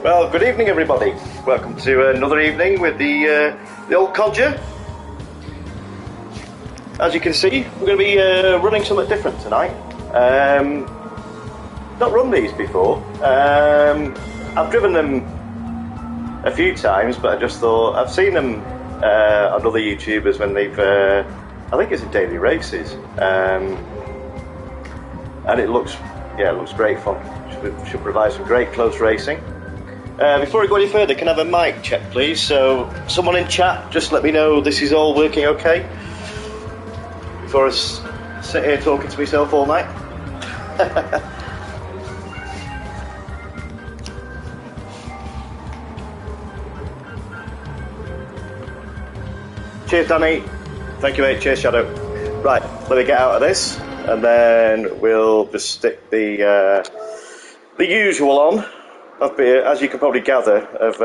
Well, good evening, everybody. Welcome to another evening with the old Codger. As you can see, we're going to be running something different tonight. Not run these before. I've driven them a few times, but I just thought I've seen them on other YouTubers when they've. I think it's in daily races, and it looks great fun. Should provide some great close racing. Before I go any further, can I have a mic check, please? So, someone in chat, just let me know this is all working okay. Before I sit here talking to myself all night. Cheers, Danny. Thank you, mate. Cheers, Shadow. Right, let me get out of this, and then we'll just stick the usual on. As you can probably gather, I've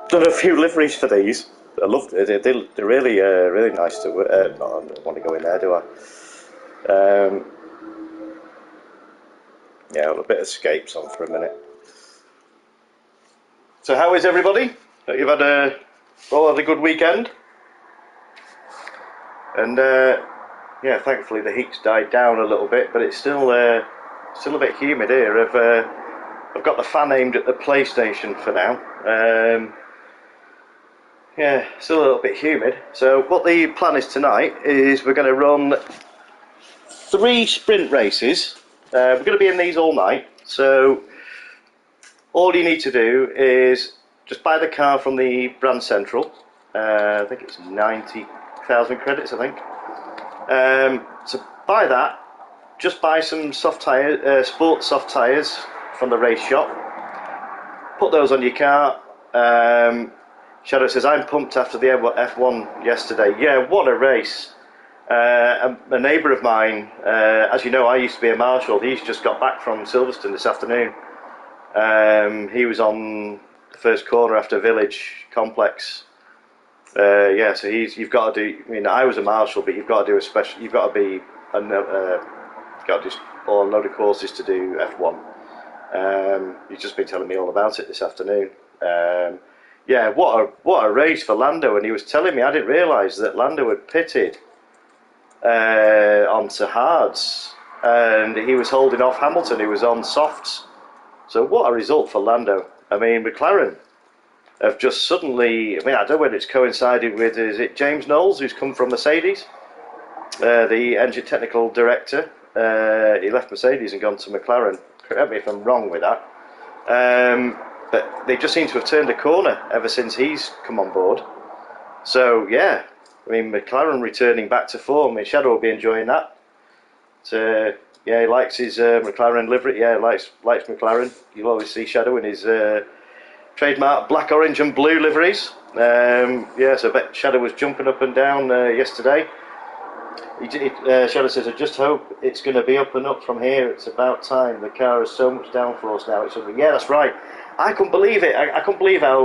done a few liveries for these. I loved it. They're really, really nice to. No, I don't want to go in there, do I? Yeah, a bit of escapes on for a minute. So, how is everybody? You've had a good weekend, and yeah, thankfully the heat's died down a little bit, but it's still a bit humid here. I've got the fan aimed at the PlayStation for now. Yeah, still a little bit humid. So what the plan is tonight is we're going to run 3 sprint races. We're going to be in these all night. So all you need to do is just buy the car from the brand central. I think it's 90,000 credits, I think. So buy that. Just buy some soft tyres, sport soft tyres from the race shop. Put those on your car. Shadow says, I'm pumped after the F1 yesterday. Yeah, what a race. A neighbour of mine, as you know, I used to be a marshal. He's just got back from Silverstone this afternoon. He was on the first corner after Village Complex. Yeah, so you've got to do. I mean, I was a marshal, but you've got to do a special. You've got to be. You've got to do a load of courses to do F1. He's just been telling me all about it this afternoon. Yeah, what a race for Lando, and he was telling me, I didn't realise that Lando had pitted onto hards, and he was holding off Hamilton, who was on softs. So what a result for Lando. I mean, McLaren have just suddenly, I mean, I don't know whether it's coincided with, is it James Knowles, who's come from Mercedes, the engine technical director. He left Mercedes and gone to McLaren. Correct me if I'm wrong with that. But they just seem to have turned a corner ever since he's come on board. So, yeah, I mean, McLaren returning back to form. I mean, Shadow will be enjoying that. So, yeah, he likes his McLaren livery. Yeah, likes McLaren. You'll always see Shadow in his trademark black, orange and blue liveries. Yeah, so I bet Shadow was jumping up and down yesterday. Shadow says, I just hope it's going to be up and up from here. It's about time. The car has so much downforce now. It's something. Yeah, that's right. I couldn't believe it. I couldn't believe how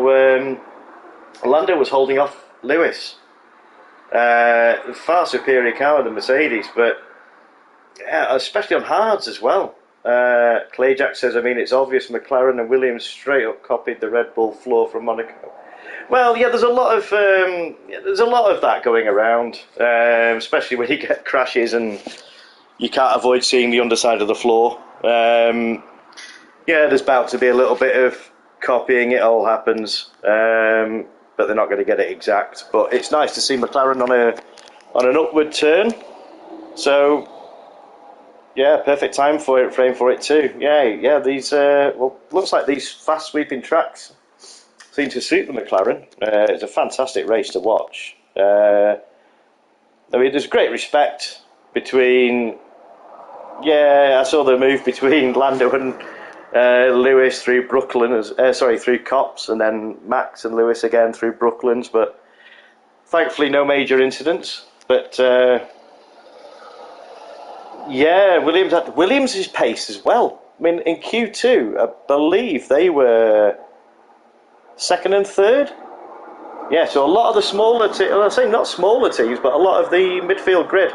Lando was holding off Lewis. Far superior car than Mercedes, but yeah, especially on hards as well. Clayjack says, I mean, it's obvious McLaren and Williams straight up copied the Red Bull floor from Monaco. Well, yeah, there's a lot of that going around, especially when you get crashes and you can't avoid seeing the underside of the floor. Yeah, there's about to be a little bit of copying. It all happens, but they're not going to get it exact. But it's nice to see McLaren on an upward turn. So, yeah, perfect frame for it too. Yeah. These looks like these fast sweeping tracks seem to suit the McLaren. It's a fantastic race to watch. I mean, there's great respect between. Yeah, I saw the move between Lando and Lewis through Brooklyn, through Copse, and then Max and Lewis again through Brooklands. But thankfully, no major incidents. But yeah, Williams had Williams' pace as well. I mean, in Q2, I believe they were second and third. Yeah, so a lot of the smaller teams, I say not smaller teams, but a lot of the midfield grid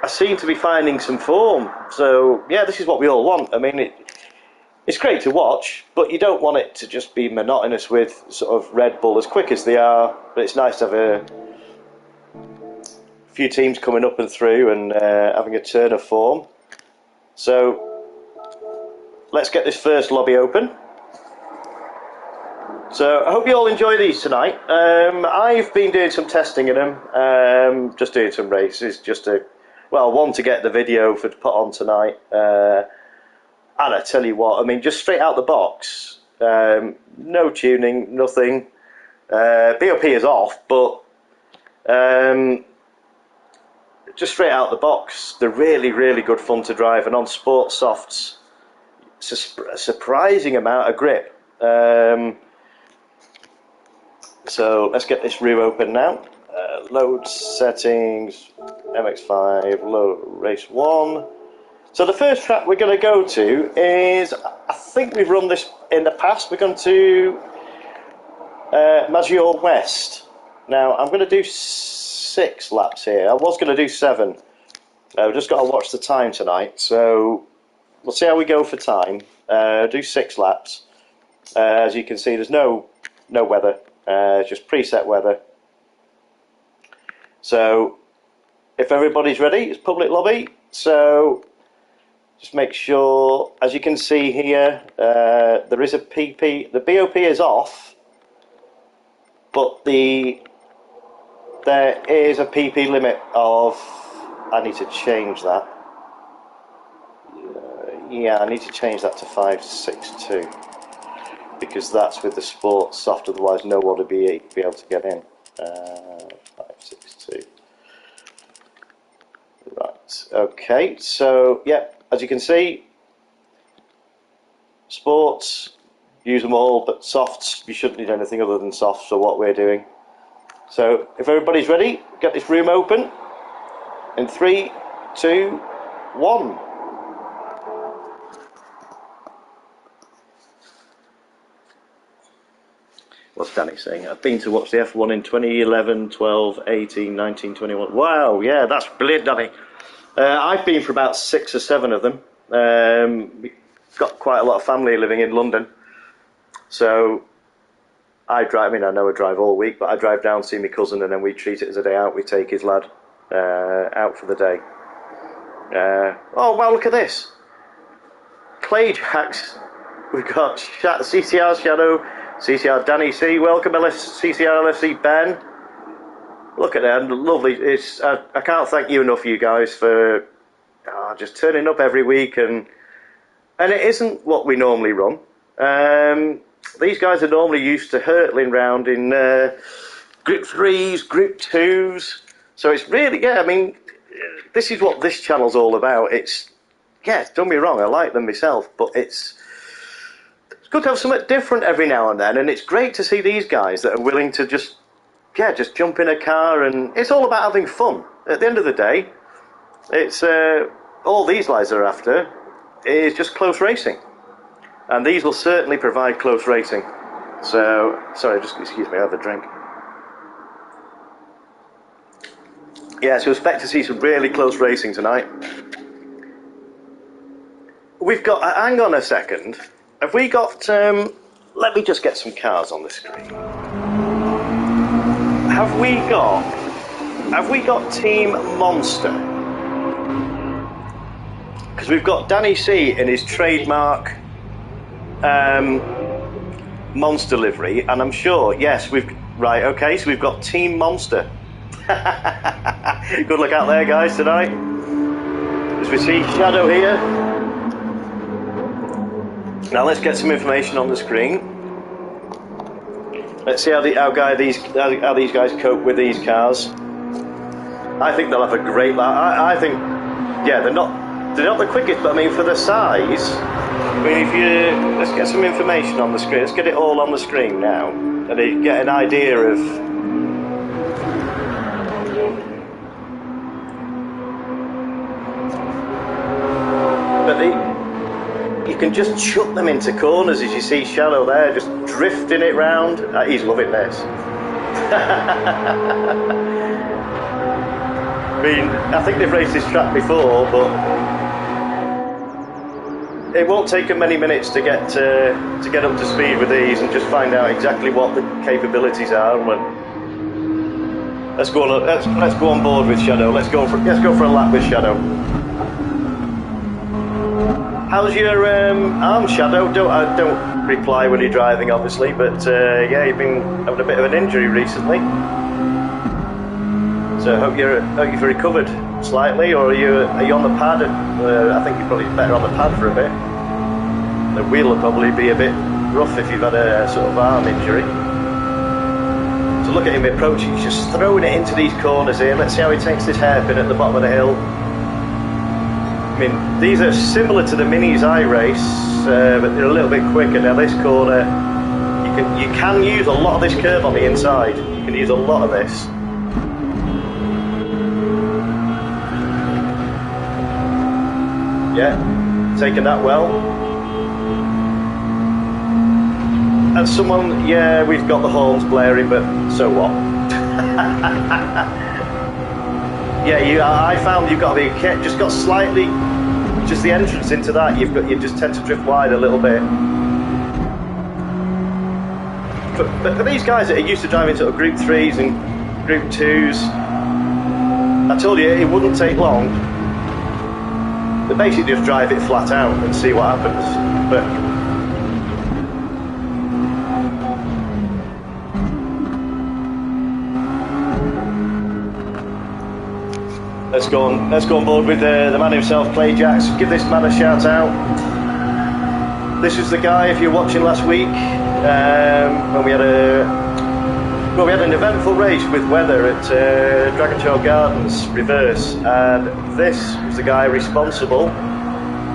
I seem to be finding some form. So, yeah, this is what we all want. I mean, It's great to watch, but you don't want it to just be monotonous with sort of Red Bull, as quick as they are. But it's nice to have a few teams coming up and through and having a turn of form. So let's get this first lobby open. So I hope you all enjoy these tonight. I've been doing some testing in them, just doing some races, just to, well, one to get the video to put on tonight. And I tell you what, I mean, just straight out the box, no tuning, nothing. BOP is off, but just straight out the box, they're really, really good fun to drive. And on Sport Softs, it's a surprising amount of grip. So let's get this room open now. Load settings, MX5, load race 1. So the first track we're going to go to is, I think we've run this in the past, we're going to Maggiore West. Now I'm going to do 6 laps here. I was going to do 7. We've just got to watch the time tonight, so we'll see how we go for time. Do 6 laps. As you can see, there's no weather, just preset weather. So if everybody's ready, it's public lobby. So just make sure, as you can see here, there is a PP. The BOP is off, but there is a PP limit of, I need to change that. Yeah, I need to change that to 562 because that's with the Sport Soft. Otherwise, no one would be able to get in. 562. Right. Okay. So yeah. As you can see, sports, use them all, but softs, you shouldn't need anything other than softs for what we're doing. So if everybody's ready, get this room open in 3, 2, 1. What's Danny saying? I've been to watch the F1 in 2011, 12, 18, 19, 21. Wow, yeah, that's brilliant, Danny. I've been for about 6 or 7 of them. We've got quite a lot of family living in London. So I drive, I mean, I know I drive all week, but I drive down, see my cousin, and then we treat it as a day out. We take his lad out for the day. Oh, wow, look at this. Clay Jacks. We've got CCR Shadow, CCR Danny C. Welcome, CCR LFC Ben. Look at that, lovely. I can't thank you enough, you guys, for just turning up every week, and it isn't what we normally run. These guys are normally used to hurtling round in Group 3s, Group 2s, so it's really, yeah, I mean, this is what this channel's all about. It's, yeah, don't be wrong, I like them myself, but it's good to have something different every now and then, and it's great to see these guys that are willing to just jump in a car, and it's all about having fun. At the end of the day, it's all these guys are after is just close racing, and these will certainly provide close racing. So, sorry, just excuse me, I have a drink. Yeah, so expect to see some really close racing tonight. We've got, hang on a second, have we got, let me just get some cars on the screen. Have we got Team Monster? Because we've got Danny C in his trademark Monster livery, and I'm sure, yes, right, okay, so we've got Team Monster. Good luck out there, guys, tonight. As we see Shadow here. Now let's get some information on the screen. Let's see how these guys cope with these cars. I think they'll have a great lap. I think, yeah, they're not the quickest, but I mean for the size. I mean, let's get some information on the screen. Let's get it all on the screen now, and you get an idea of. But you can just chuck them into corners, as you see Shallow there, just drifting it round. He's loving this. I mean, I think they've raced this track before, but it won't take them many minutes to get up to speed with these and just find out exactly what the capabilities are. Let's go on board with Shadow. Let's go for a lap with Shadow. How's your arm, Shadow? Don't reply when you're driving, obviously, but yeah, you've been having a bit of an injury recently. So I hope you've recovered slightly, or are you on the pad? I think you're probably better on the pad for a bit. The wheel will probably be a bit rough if you've had a sort of arm injury. So look at him approaching, he's just throwing it into these corners here. Let's see how he takes this hairpin at the bottom of the hill. I mean, these are similar to the Minis I race, but they're a little bit quicker. Now this corner, you can use a lot of this curve on the inside. You can use a lot of this. Yeah, taking that well. And someone, yeah, we've got the horns blaring, but so what? Yeah, I found you've got to be just got slightly, just the entrance into that. You just tend to drift wide a little bit. But for these guys that are used to driving sort of Group 3s and Group 2s, I told you it wouldn't take long. But basically just drive it flat out and see what happens. But let's go on board with the man himself, Clayjax. Give this man a shout out. This is the guy, if you're watching last week, when we had an eventful race with weather at Dragonshaw Gardens Reverse, and this was the guy responsible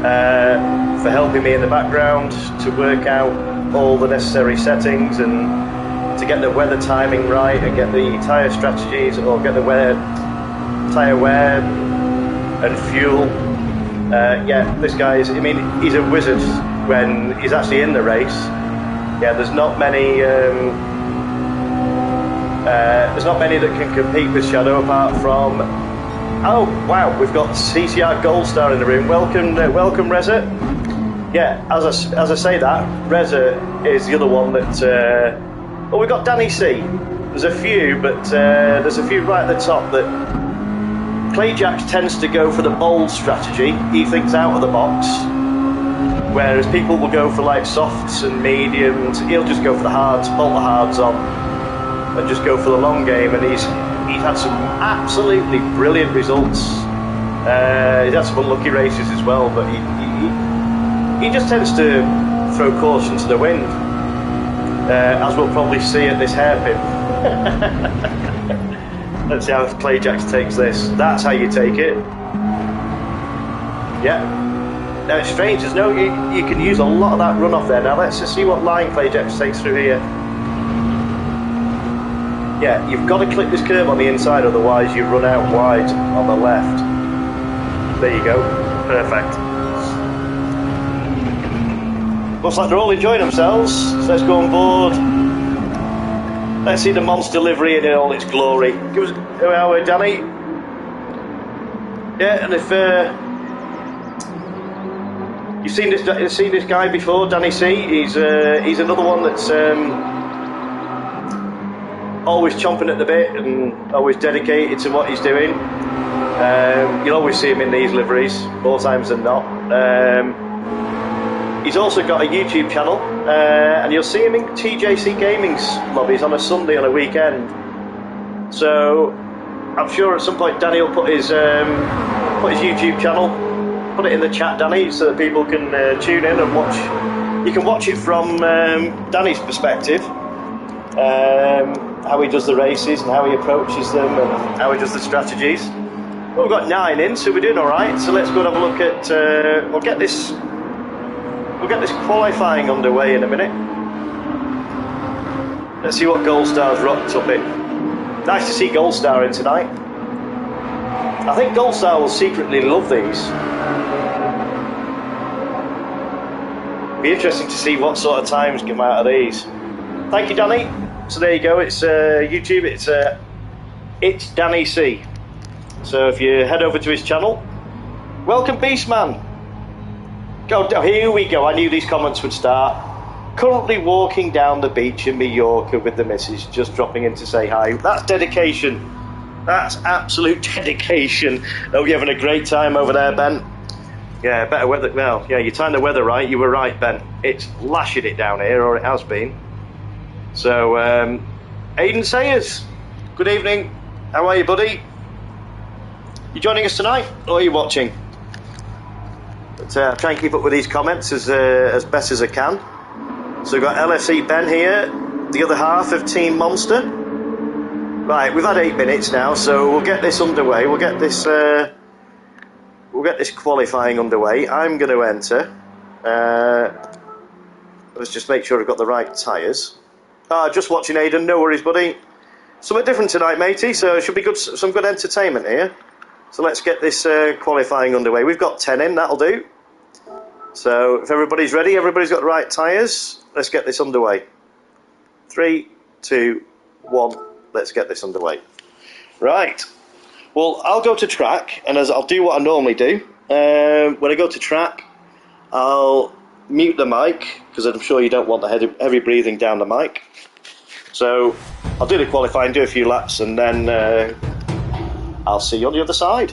for helping me in the background to work out all the necessary settings and to get the weather timing right and get the tyre strategies, or get the tyre wear and fuel. Yeah, this guy is, I mean, he's a wizard when he's actually in the race. Yeah, there's not many that can compete with Shadow apart from, oh wow, we've got CCR Gold Star in the room. Welcome Reza. Yeah, as I say that, Reza is the other one that well, we've got Danny C. There's a few, but there's a few right at the top that Clayjax tends to go for the bold strategy. He thinks out of the box, whereas people will go for like softs and mediums. He'll just go for the hards, bolt the hards on, and just go for the long game. And he's had some absolutely brilliant results. He's had some unlucky races as well, but he just tends to throw caution to the wind, as we'll probably see at this hairpin. Let's see how Clayjax takes this. That's how you take it. Yeah. Now it's strange, there's no, you can use a lot of that runoff there. Now let's just see what line Clayjax takes through here. Yeah, you've got to clip this curve on the inside, otherwise you run out wide on the left. There you go. Perfect. Looks like they're all enjoying themselves, so let's go on board. Let's see the monster livery in all its glory. Give us, who are we, Danny? Yeah, and if you've seen this guy before, Danny C. He's another one that's always chomping at the bit and always dedicated to what he's doing. You'll always see him in these liveries, more times than not. He's also got a YouTube channel, and you'll see him in TJC Gaming's lobbies on a Sunday on a weekend. So I'm sure at some point Danny will put his YouTube channel, put it in the chat, Danny, so that people can tune in and watch. You can watch it from Danny's perspective, how he does the races and how he approaches them and how he does the strategies. Well, we've got 9 in, so we're doing all right. So let's go and have a look at. We'll get this qualifying underway in a minute. Let's see what Gold Star's rocked up in. Nice to see Gold Star in tonight. I think Gold Star will secretly love these. Be interesting to see what sort of times come out of these. Thank you, Danny. So there you go. It's YouTube. It's Danny C. So if you head over to his channel, welcome Beastman. Oh, here we go. I knew these comments would start. Currently walking down the beach in Mallorca with the missus, just dropping in to say hi. That's dedication. That's absolute dedication. Hope you're having a great time over there, Ben. Yeah, better weather. Well, yeah, you timed the weather right. You were right, Ben. It's lashing it down here, or it has been. So, Aidan Sayers, good evening. How are you, buddy? You joining us tonight, or are you watching? But I'll try and keep up with these comments as best as I can. So we've got LFC Ben here, the other half of Team Monster. Right, we've had 8 minutes now, so we'll get this underway. We'll get this qualifying underway. I'm going to enter. Let's just make sure I've got the right tyres. Just watching, Aidan. No worries, buddy. Something different tonight, matey. So it should be good. Some good entertainment here. So let's get this qualifying underway. We've got 10 in. That'll do. So if everybody's ready, everybody's got the right tyres, let's get this underway. 3, 2, 1, let's get this underway. Right. Well, I'll go to track, and as I'll do what I normally do. When I go to track, I'll mute the mic, because I'm sure you don't want the heavy breathing down the mic. So I'll do the qualifying, do a few laps, and then I'll see you on the other side.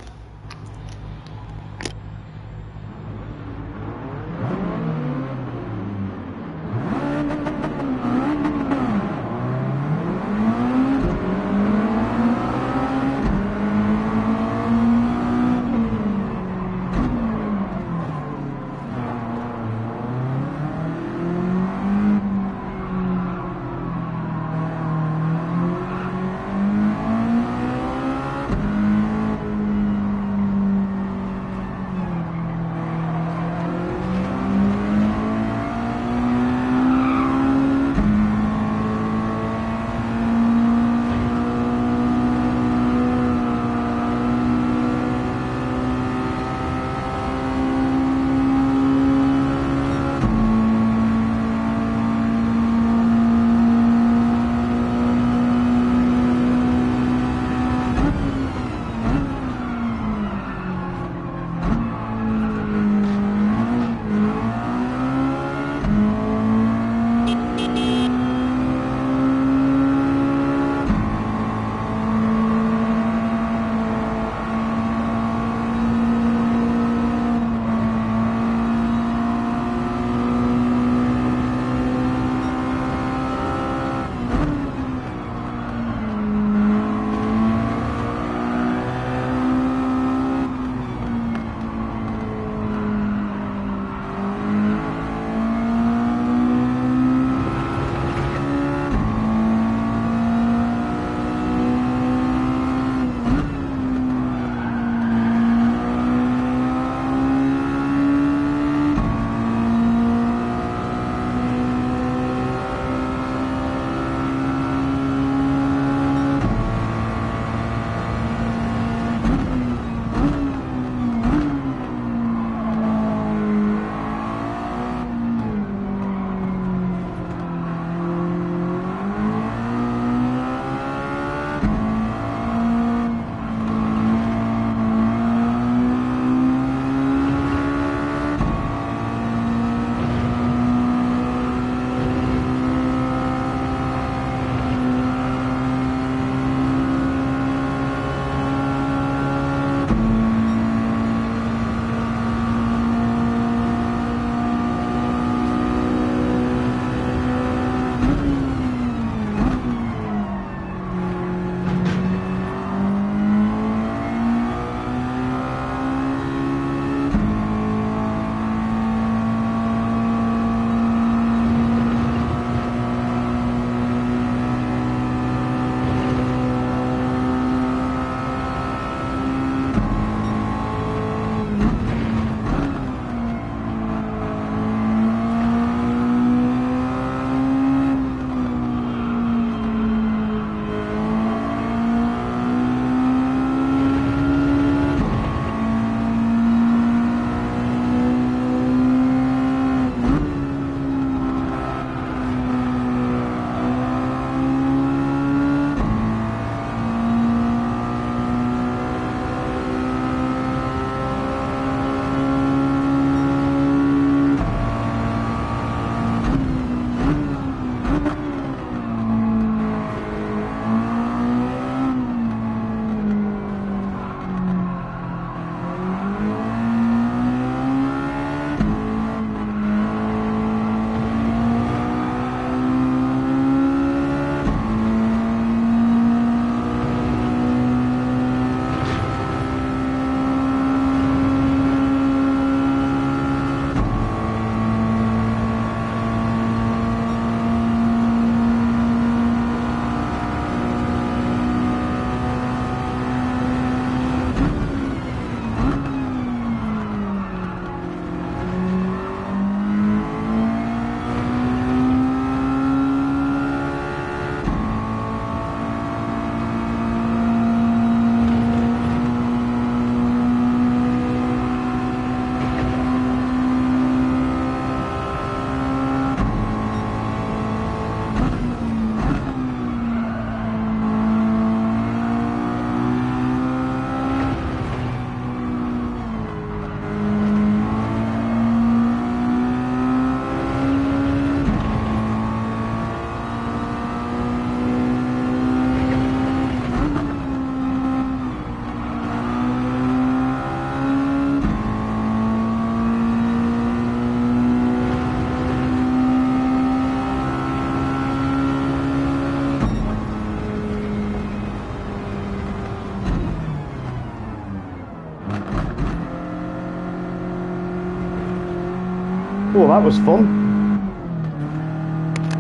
Oh, that was fun.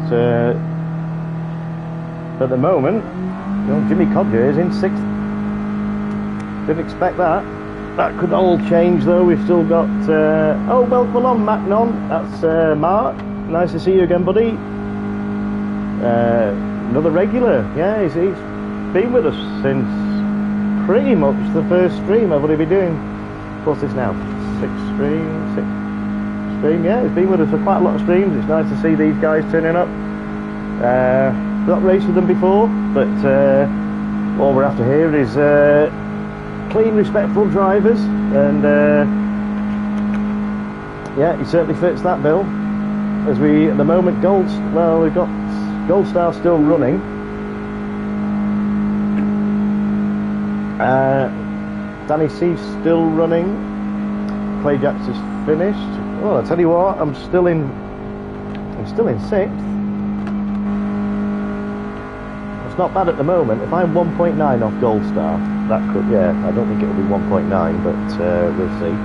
So, at the moment, Jimmy Codger is in 6th. Didn't expect that. That could all change though. We've still got oh, welcome along Macnon. That's Mark. Nice to see you again, buddy. Another regular. Yeah, he's been with us since pretty much the first stream. What have we been doing? What's this now? 6th stream. Yeah, he's been with us for quite a lot of streams. It's nice to see these guys turning up. Not raced with them before, but all we're after here is clean, respectful drivers, and yeah, he certainly fits that bill. As we, at the moment, we've got Gold Star still running. Danny C's still running. Clay Jacks is finished. Well, I tell you what, I'm still in 6th. It's not bad at the moment. If I'm 1.9 off Gold Star, that could, yeah, I don't think it'll be 1.9, but we'll see.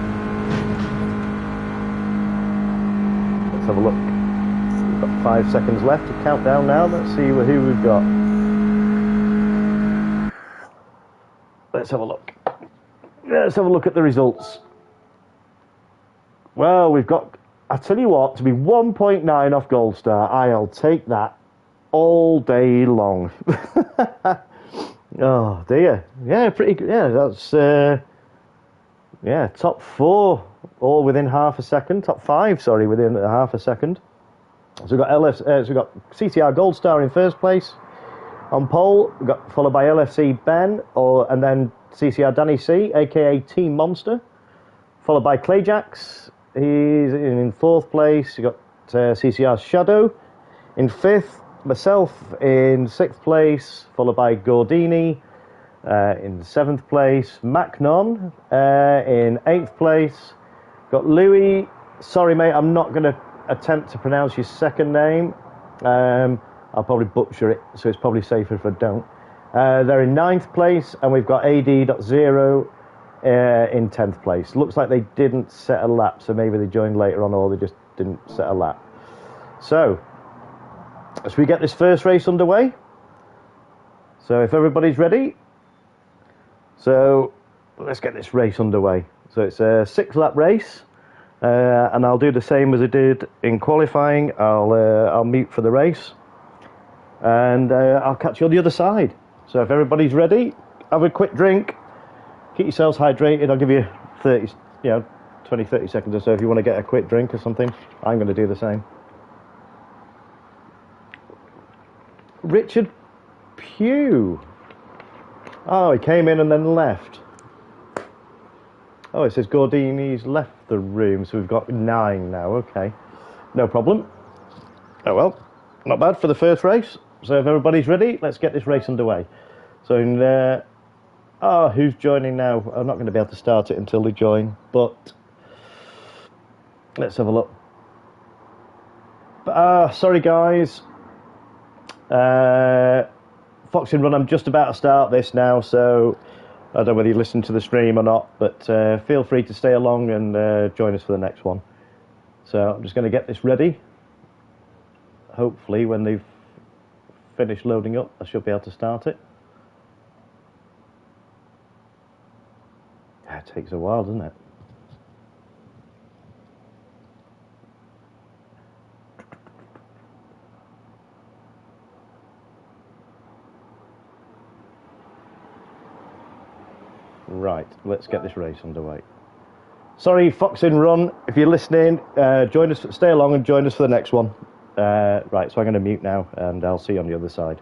Let's have a look. We've got 5 seconds left to count down now. Let's see who we've got. Let's have a look. Let's have a look at the results. Well, we've got, I tell you what, to be 1.9 off Gold Star, I'll take that all day long. Oh dear. Yeah, pretty good. Yeah, that's yeah, top 4 all within half a second. Top 5, sorry, within half a second. So we've got so we've got CTR Gold Star in first place on pole. We've got followed by LFC Ben, and then CCR Danny C, aka Team Monster, followed by Clayjacks. He's in 4th place. You got CCR Shadow in 5th. Myself in 6th place, followed by Gordini in 7th place. Macnon in 8th place. Got Louis. Sorry, mate, I'm not going to attempt to pronounce your second name. I'll probably butcher it, so it's probably safer if I don't. They're in 9th place, and we've got AD.0 in 10th place. Looks like they didn't set a lap, so maybe they joined later on, or they just didn't set a lap. So, as we get this first race underway, so if everybody's ready, so let's get this race underway. So it's a 6-lap race, and I'll do the same as I did in qualifying. I'll mute for the race, and I'll catch you on the other side. So if everybody's ready, have a quick drink, keep yourselves hydrated. I'll give you 30 seconds or so if you want to get a quick drink or something. I'm going to do the same. Richard Pugh. Oh, he came in and then left. Oh, it says Gordini's left the room, so we've got 9 now. Okay, no problem. Oh well, not bad for the first race. So if everybody's ready, let's get this race underway. So in who's joining now? I'm not going to be able to start it until they join, but let's have a look. Sorry guys. Fox and Run, I'm just about to start this now, so I don't know whether you listen to the stream or not, but feel free to stay along and join us for the next one. So I'm just going to get this ready. Hopefully when they've finished loading up, I should be able to start it. It takes a while, doesn't it? Right, let's get this race underway. Sorry, Fox and Run, if you're listening, join us. Stay along and join us for the next one. Right, so I'm going to mute now, and I'll see you on the other side.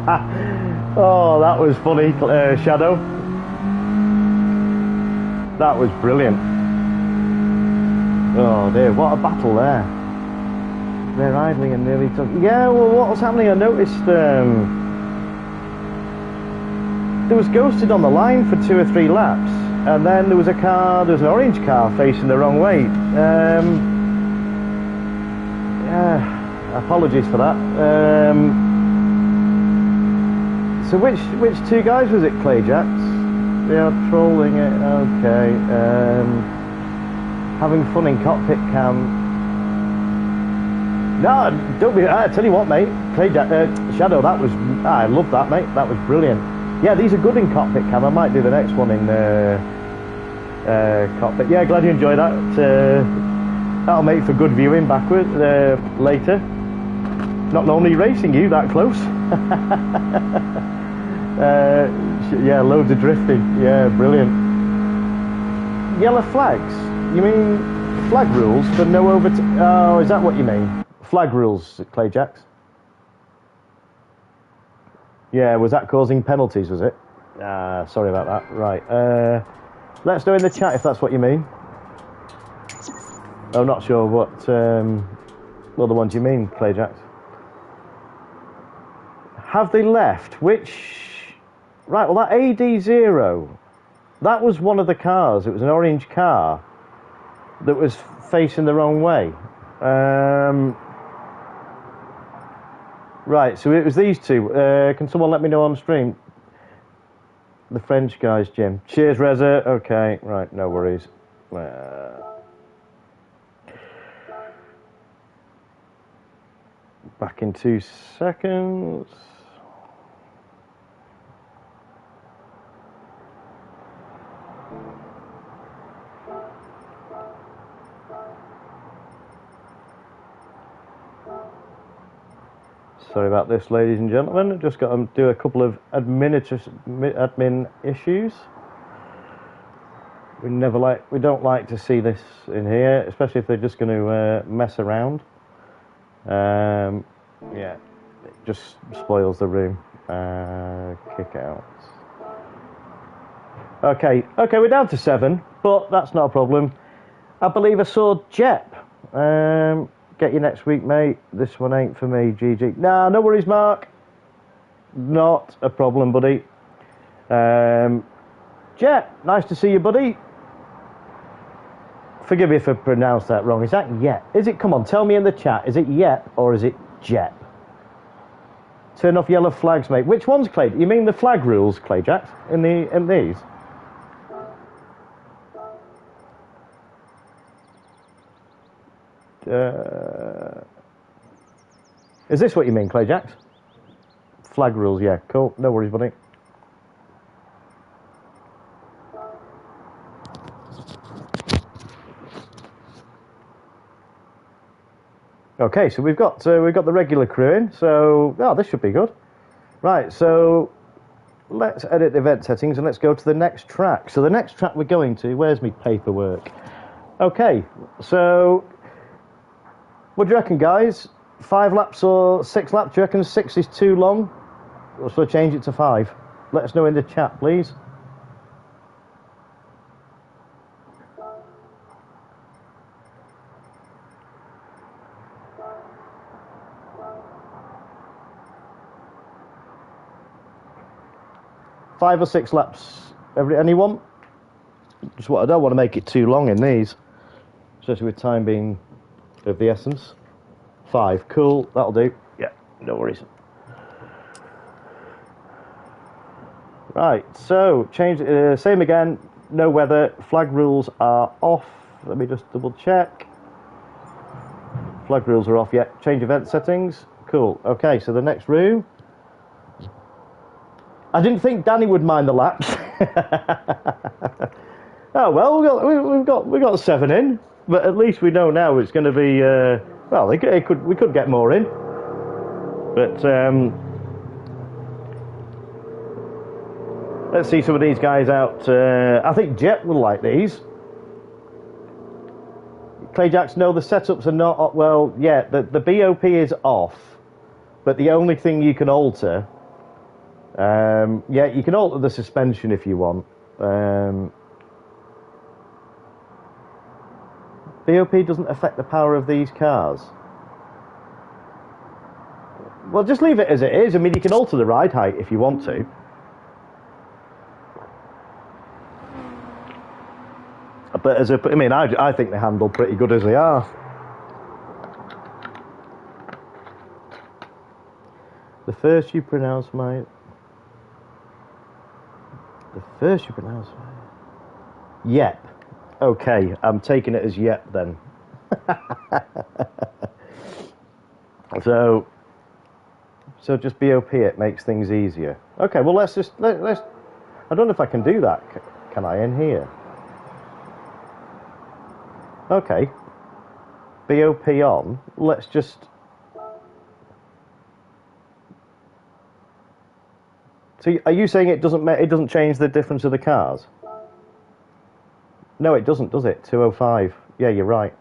Oh, that was funny, Shadow. That was brilliant. Oh dear, what a battle there. They're idling and nearly took... Yeah, well, what was happening? I noticed there was ghosted on the line for 2 or 3 laps, and then there was an orange car facing the wrong way. Yeah, apologies for that. So which 2 guys was it, Clayjacks? They are trolling it, okay. Having fun in cockpit cam. No, don't be. I tell you what, mate. Shadow, that was. I love that, mate. That was brilliant. Yeah, these are good in cockpit cam. I might do the next one in cockpit. Yeah, glad you enjoyed that. That'll make for good viewing backward later. Not normally racing you that close. Yeah, loads of drifting. Yeah, brilliant. Yellow flags. You mean flag rules for no overtaking? Oh, is that what you mean? Flag rules, Clayjacks? Yeah, was that causing penalties, was it? Sorry about that. Right. Let us know in the chat if that's what you mean. I'm not sure what other ones you mean, Clayjacks. Have they left? Which... Right, well that AD0, that was one of the cars. It was an orange car that was facing the wrong way. Right, so it was these 2. Can someone let me know on stream? The French guys, Jim. Cheers, Reza. Okay, right, no worries. Back in 2 seconds. Sorry about this, ladies and gentlemen. Just got to do a couple of admin issues. We don't like to see this in here, especially if they're just going to mess around. Yeah, it just spoils the room. Kick out. Okay, we're down to 7, but that's not a problem. I believe I saw Jep. Get you next week, mate. This one ain't for me, GG. Nah, no worries, Mark. Not a problem, buddy. Jet, nice to see you, buddy. Forgive me if I pronounced that wrong. Is that Yep? Is it? Come on, tell me in the chat. Is it Yep or is it Jet? Turn off yellow flags, mate. Which one's Clay? You mean the flag rules, Clayjacks? In these? Is this what you mean, Clayjacks? Flag rules, yeah, cool. No worries, buddy. Okay, so we've got the regular crew in. So this should be good. Right, so let's edit the event settings and let's go to the next track. So the next track we're going to. Where's my paperwork? Okay, so. What do you reckon, guys? 5 laps or 6 laps? Do you reckon 6 is too long? Or should I change it to 5? Let us know in the chat, please. Five or 6 laps. Anyone? Just what I don't want to make it too long in these, especially with time being of the essence. 5, cool, that'll do. Yeah, no worries. Right, so change, same again, no weather, flag rules are off. Let me just double check. Flag rules are off, yeah. Change event settings, cool. Okay, so the next room. I didn't think Danny would mind the laps. Oh well, we got 7 in. But at least we know now it's going to be. Well, we could get more in, but let's see some of these guys out. I think Jet will like these. Clayjacks, no, the setups are not. Well, yeah, the BOP is off, but the only thing you can alter Yeah, you can alter the suspension if you want. BOP doesn't affect the power of these cars. Well, just leave it as it is. I mean, you can alter the ride height if you want to. But I mean, I think they handle pretty good as they are. The first you pronounce my... Yep. Okay, I'm taking it as yep then. So just BOP it makes things easier. Okay, well let's I don't know if I can do that. Can I in here? Okay. BOP on. Let's just... So are you saying it doesn't change the difference of the cars? No, it doesn't, does it? 205. Yeah, you're right.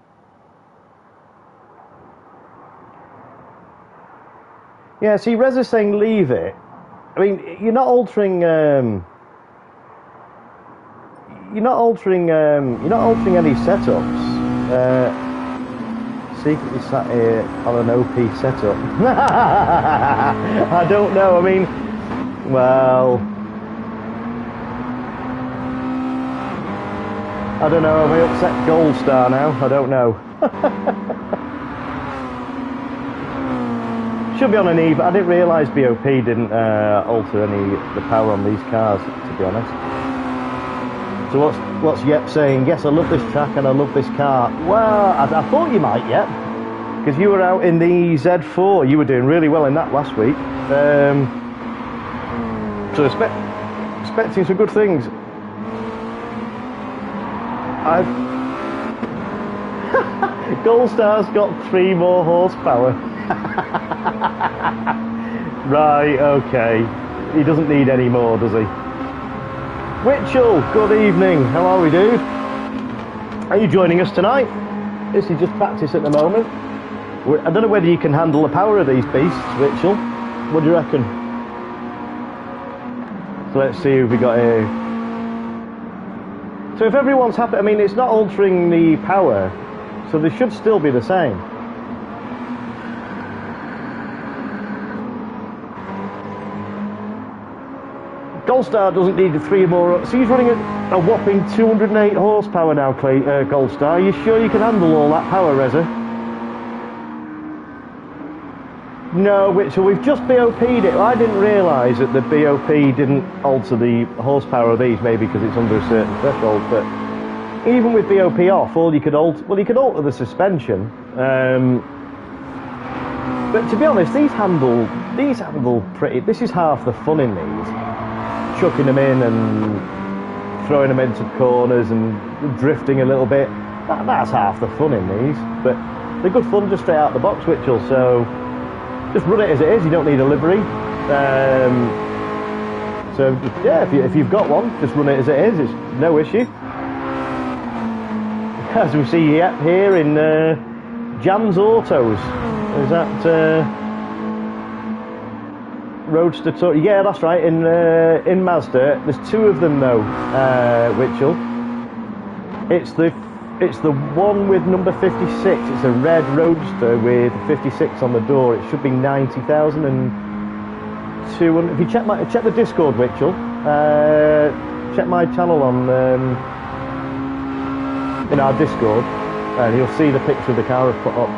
Yeah, see, Rez is saying leave it. I mean, you're not altering any setups. Secretly sat here on an OP setup. I don't know. I mean, well, I don't know. Have I upset Gold Star now? I don't know. Should be on an even. I didn't realise BOP didn't alter any the power on these cars, to be honest. So what's Yep saying? Yes, I love this track and I love this car. Well, I thought you might, Yep, because you were out in the Z4. You were doing really well in that last week. So expecting some good things. Gold Star's got 3 more horsepower. Right, okay. He doesn't need any more, does he? Witchell, good evening. How are we, dude? Are you joining us tonight? This is just practice at the moment. I don't know whether you can handle the power of these beasts, Witchell. What do you reckon? So let's see who we got here. So if everyone's happy, I mean, it's not altering the power, so they should still be the same. Goldstar doesn't need 3 more. So he's running a whopping 208 horsepower now, Goldstar. Are you sure you can handle all that power, Reza? No, so we've just BOP'd it. I didn't realise that the BOP didn't alter the horsepower of these, maybe because it's under a certain threshold, but even with BOP off, all you could alter, well, you could alter the suspension. But to be honest, these handle pretty. This is half the fun in these. Chucking them in and throwing them into corners and drifting a little bit. That's half the fun in these. But they're good fun just straight out the box, Witchell. So just run it as it is. You don't need a livery. So yeah, if you've got one, just run it as it is. It's no issue. As we see here in Jan's Autos. Is that Roadster Tour? Yeah, that's right. In Mazda, there's 2 of them though. Witchell. It's the one with number 56. It's a red Roadster with 56 on the door. It should be 90,200. If you check the Discord, Witchell. Check my channel on in our Discord, and you'll see the picture of the car I've put up.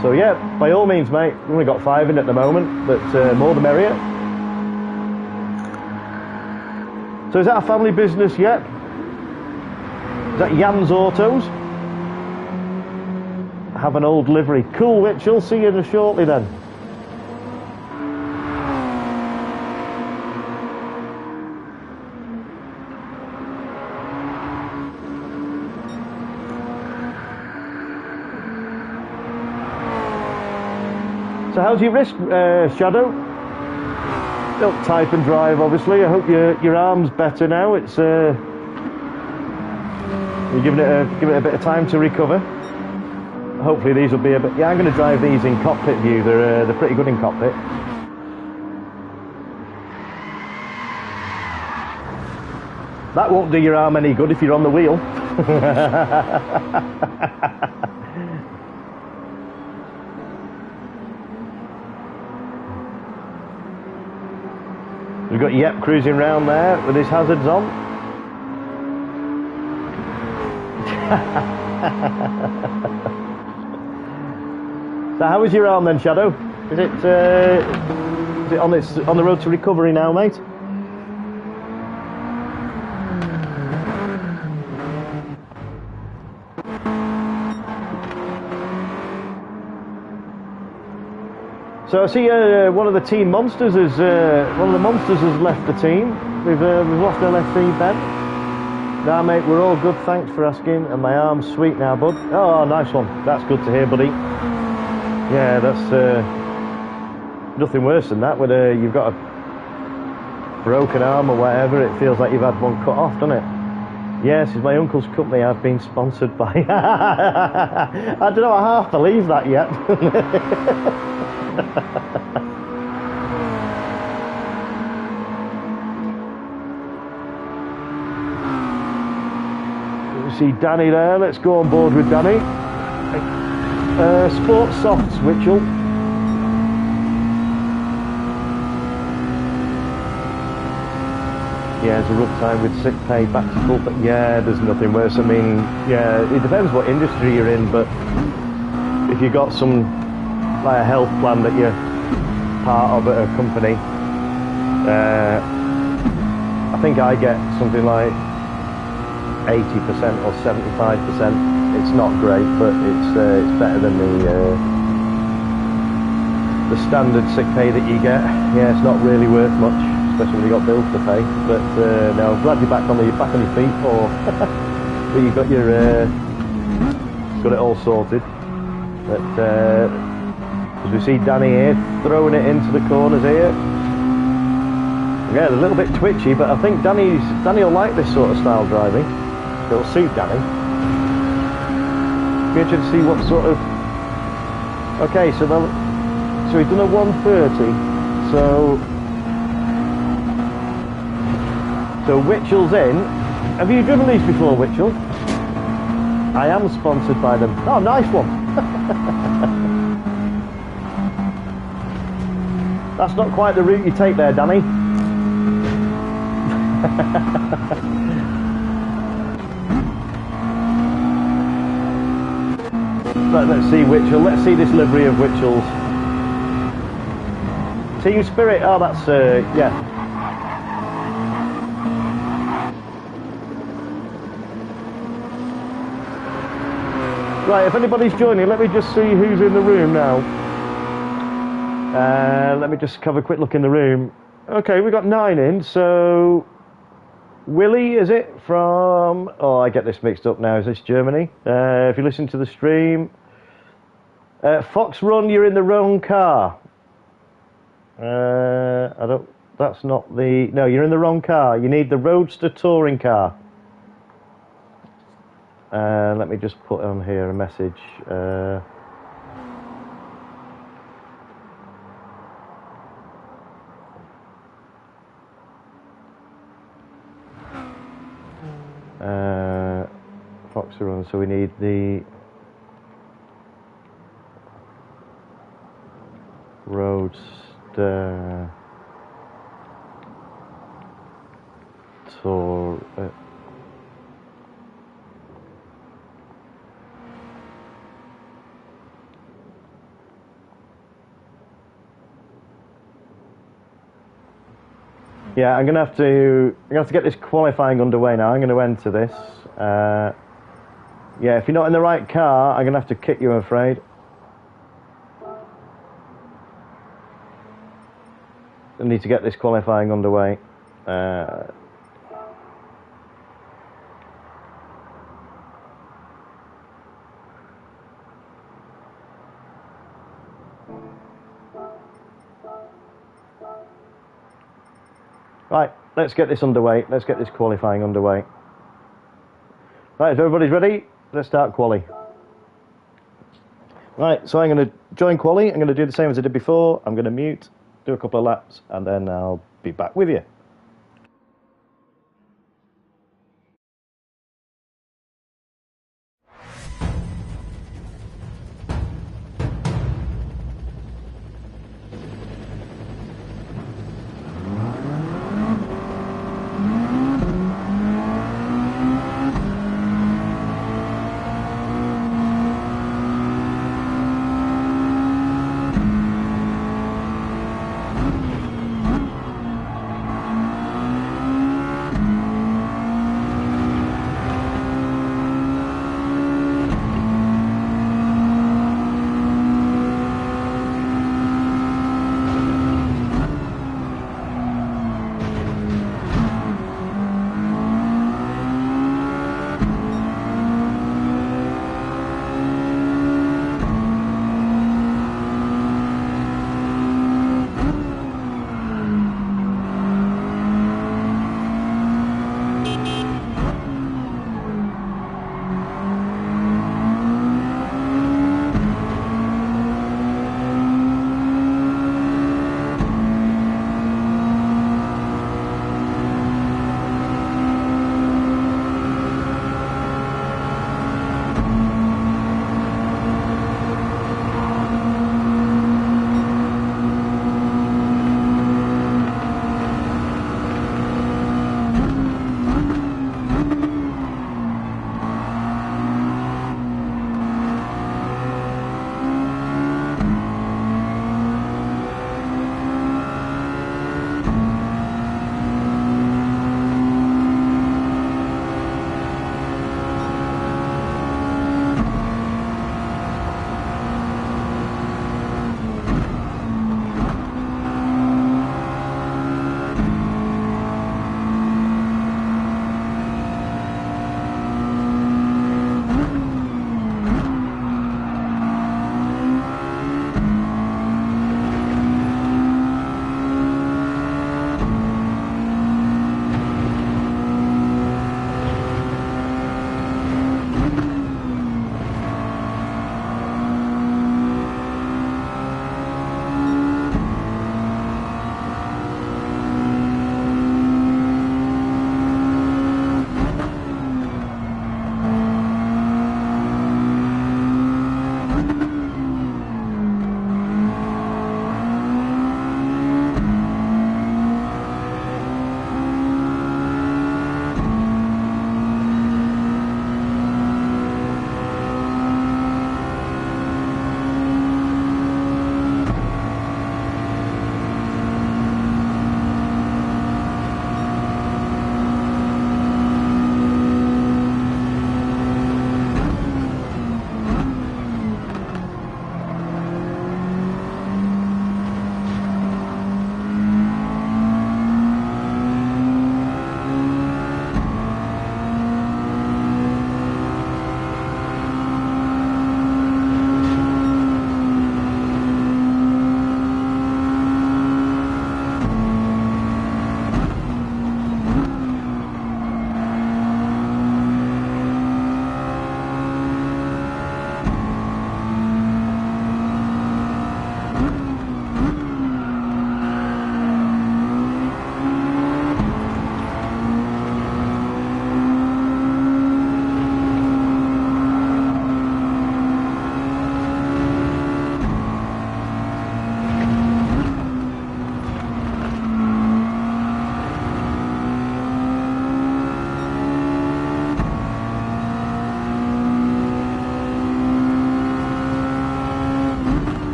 So yeah, by all means, mate. We've only got 5 in at the moment, but more the merrier. So is that a family business yet? Is that Jan's Autos? Have an old livery. Cool, Witchell. See you shortly then. So how's your wrist, Shadow? Don't type and drive, obviously. I hope your arm's better now. It's you're giving it a bit of time to recover. Hopefully these will be a bit. Yeah, I'm going to drive these in cockpit view. They're pretty good in cockpit. That won't do your arm any good if you're on the wheel. We've got Yep cruising round there with his hazards on. So how is your arm then, Shadow? Is it on the road to recovery now, mate? So I see one of the team monsters has left the team. We've lost LFC Ben. Nah, mate, we're all good. Thanks for asking. And my arm's sweet now, bud. Oh, nice one. That's good to hear, buddy. Yeah, that's nothing worse than that. When you've got a broken arm or whatever, it feels like you've had one cut off, doesn't it? Yes, it's my uncle's company I've been sponsored by. I don't know. I half believe that yet. See Danny there. Let's go on board with Danny. Sports Softs, Witchell. Yeah, it's a rough time with sick pay, back to full, but yeah, there's nothing worse. I mean, yeah, it depends what industry you're in, but if you got some, like a health plan that you're part of at a company, I think I get something like 80% or 75%. It's not great, but it's better than the standard sick pay that you get. Yeah, it's not really worth much, especially when you got bills to pay. But no, I'm glad you're back on your feet, or but you got it all sorted. But as we see Danny here throwing it into the corners here. Yeah, a little bit twitchy, but I think Danny will like this sort of style driving. It'll suit Danny. Be interested to see what sort of. Okay, so he's done a 130. So Witchell's in. Have you driven these before, Witchell? I am sponsored by them. Oh, nice one. That's not quite the route you take there, Danny. Let's see Witchell. Let's see this livery of Witchell's. Team Spirit. Oh, that's yeah. Right, if anybody's joining, let me just see who's in the room now. Let me just have a quick look in the room. Okay, we got 9 in, so Willie, is it, from... Oh, I get this mixed up now. Is this Germany? If you listen to the stream... Fox Run, you're in the wrong car. I don't... That's not the... No, you're in the wrong car. You need the Roadster Touring car. Let me just put on here a message. Fox Run, so we need the Roadster Tour. Yeah, I'm gonna have to get this qualifying underway now. I'm going to enter this. Yeah, if you're not in the right car, I'm gonna have to kick you, I'm afraid. I need to get this qualifying underway. Right, let's get this underway. Let's get this qualifying underway. Right, if everybody's ready, let's start quali. Right, so I'm going to join quali. I'm going to do the same as I did before. I'm going to mute, do a couple of laps, and then I'll be back with you.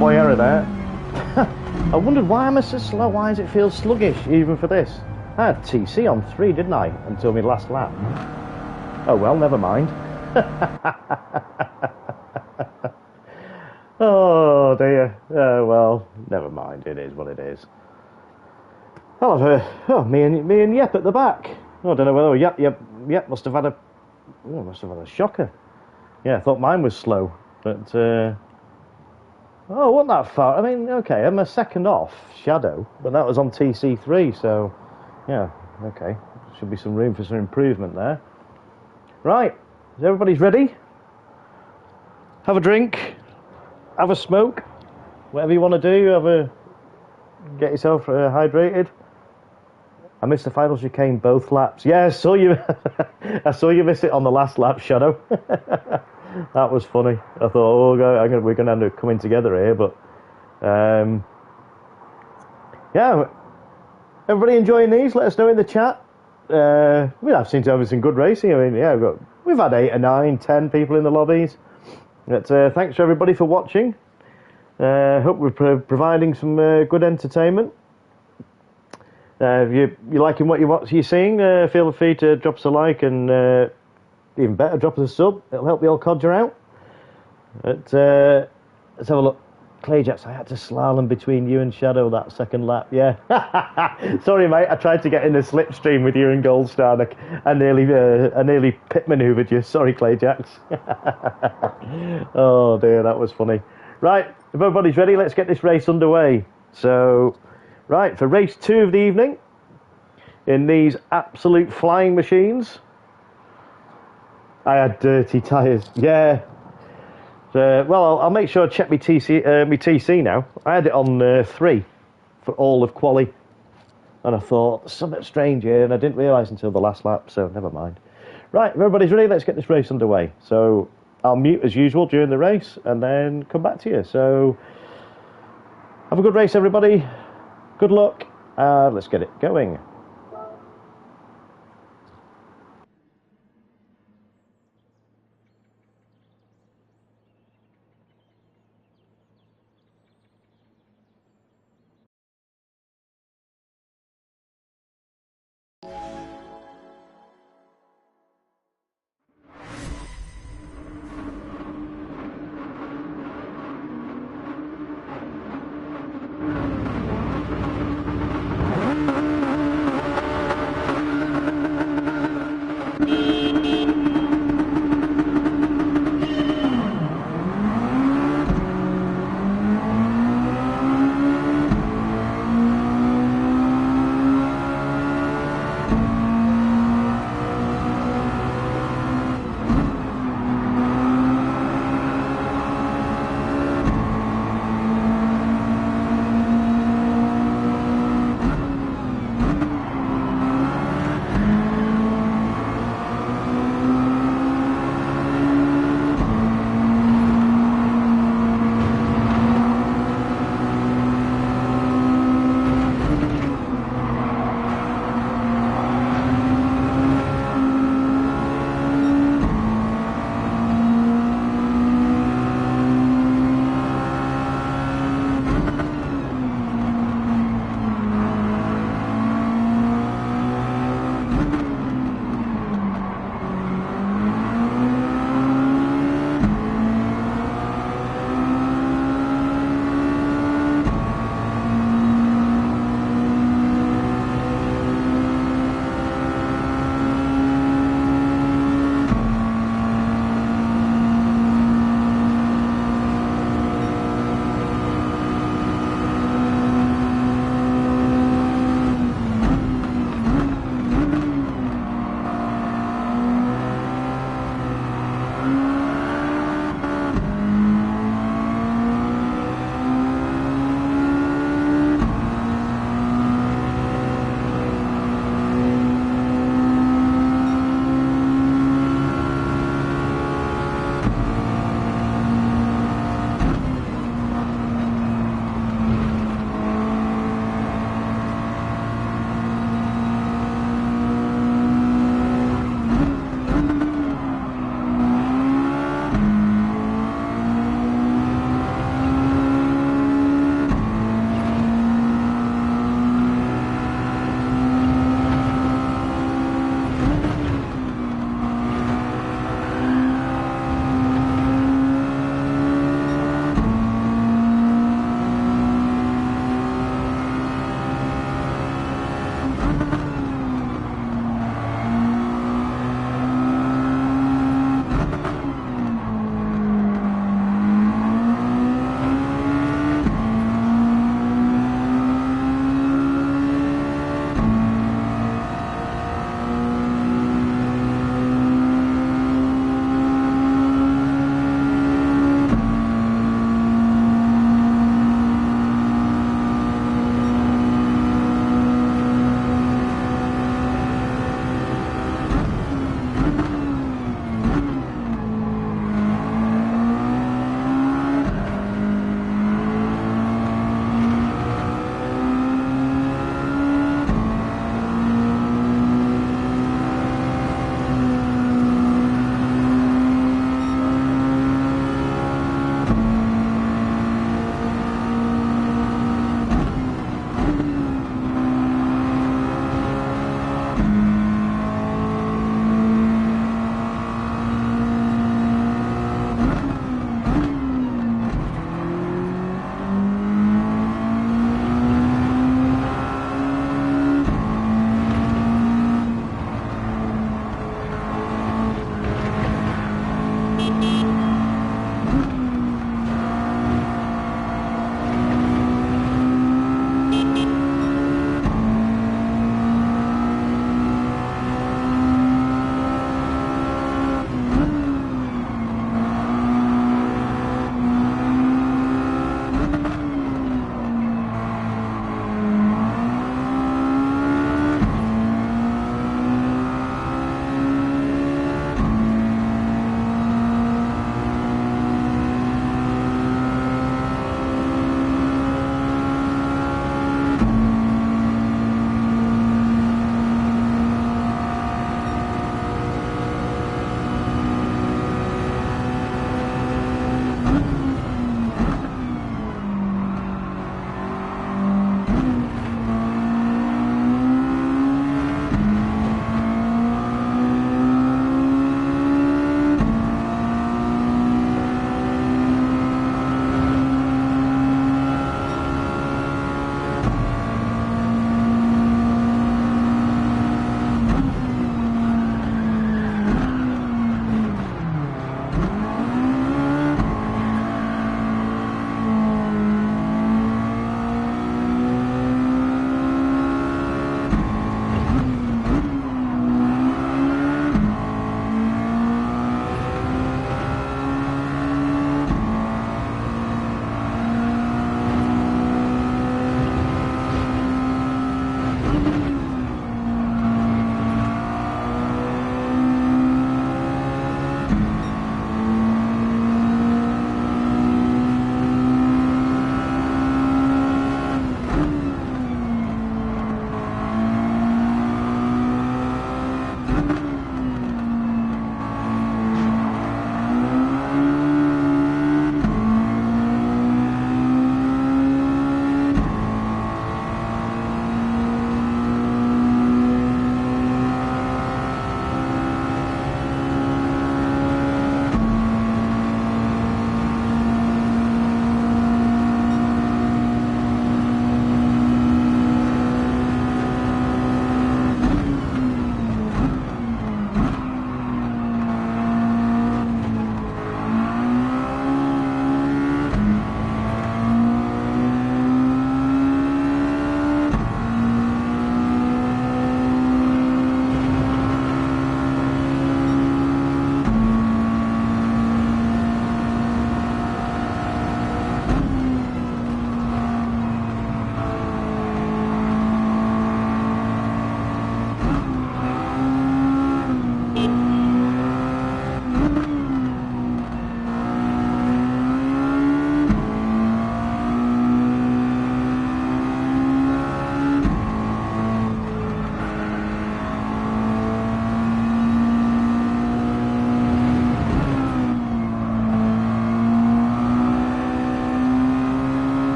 boy error there. I wondered why am I so slow? Why does it feel sluggish even for this? I had TC on 3, didn't I? Until my last lap. Oh well, never mind. Oh dear. Well, never mind. It is what it is. I'll have me and Yep at the back. Oh, I don't know whether Yep must have had a shocker. Yeah, I thought mine was slow, but oh, wasn't that far? I mean, okay, I'm a second off Shadow, but that was on TC3, so yeah, okay, should be some room for some improvement there. Right, is everybody's ready? Have a drink, have a smoke, whatever you want to do. Get yourself hydrated. I missed the final chicane both laps. Yeah, I saw you. I saw you miss it on the last lap, Shadow. That was funny. I thought, oh, we're going to end up coming together here, but yeah. Everybody enjoying these? Let us know in the chat. We have seemed to have some good racing. I mean, yeah, we've had 8 or 9, 10 people in the lobbies. But thanks for everybody for watching. Hope we're providing some good entertainment. If you're liking what you're seeing, feel free to drop us a like and even better, drop us a sub. It'll help the old Codger out. But, let's have a look. Clayjacks, I had to slalom between you and Shadow that second lap. Yeah. Sorry, mate. I tried to get in a slipstream with you and Goldstar. I nearly pit manoeuvred you. Sorry, Clayjacks. Oh dear, that was funny. Right, if everybody's ready, let's get this race underway. So, right, for race 2 of the evening, in these absolute flying machines, I had dirty tyres. Yeah. Well, I'll make sure I check my TC now. I had it on 3 for all of quali, and I thought something strange here, and I didn't realise until the last lap. So never mind. Right, if everybody's ready, let's get this race underway. So I'll mute as usual during the race, and then come back to you. So have a good race, everybody. Good luck, and let's get it going.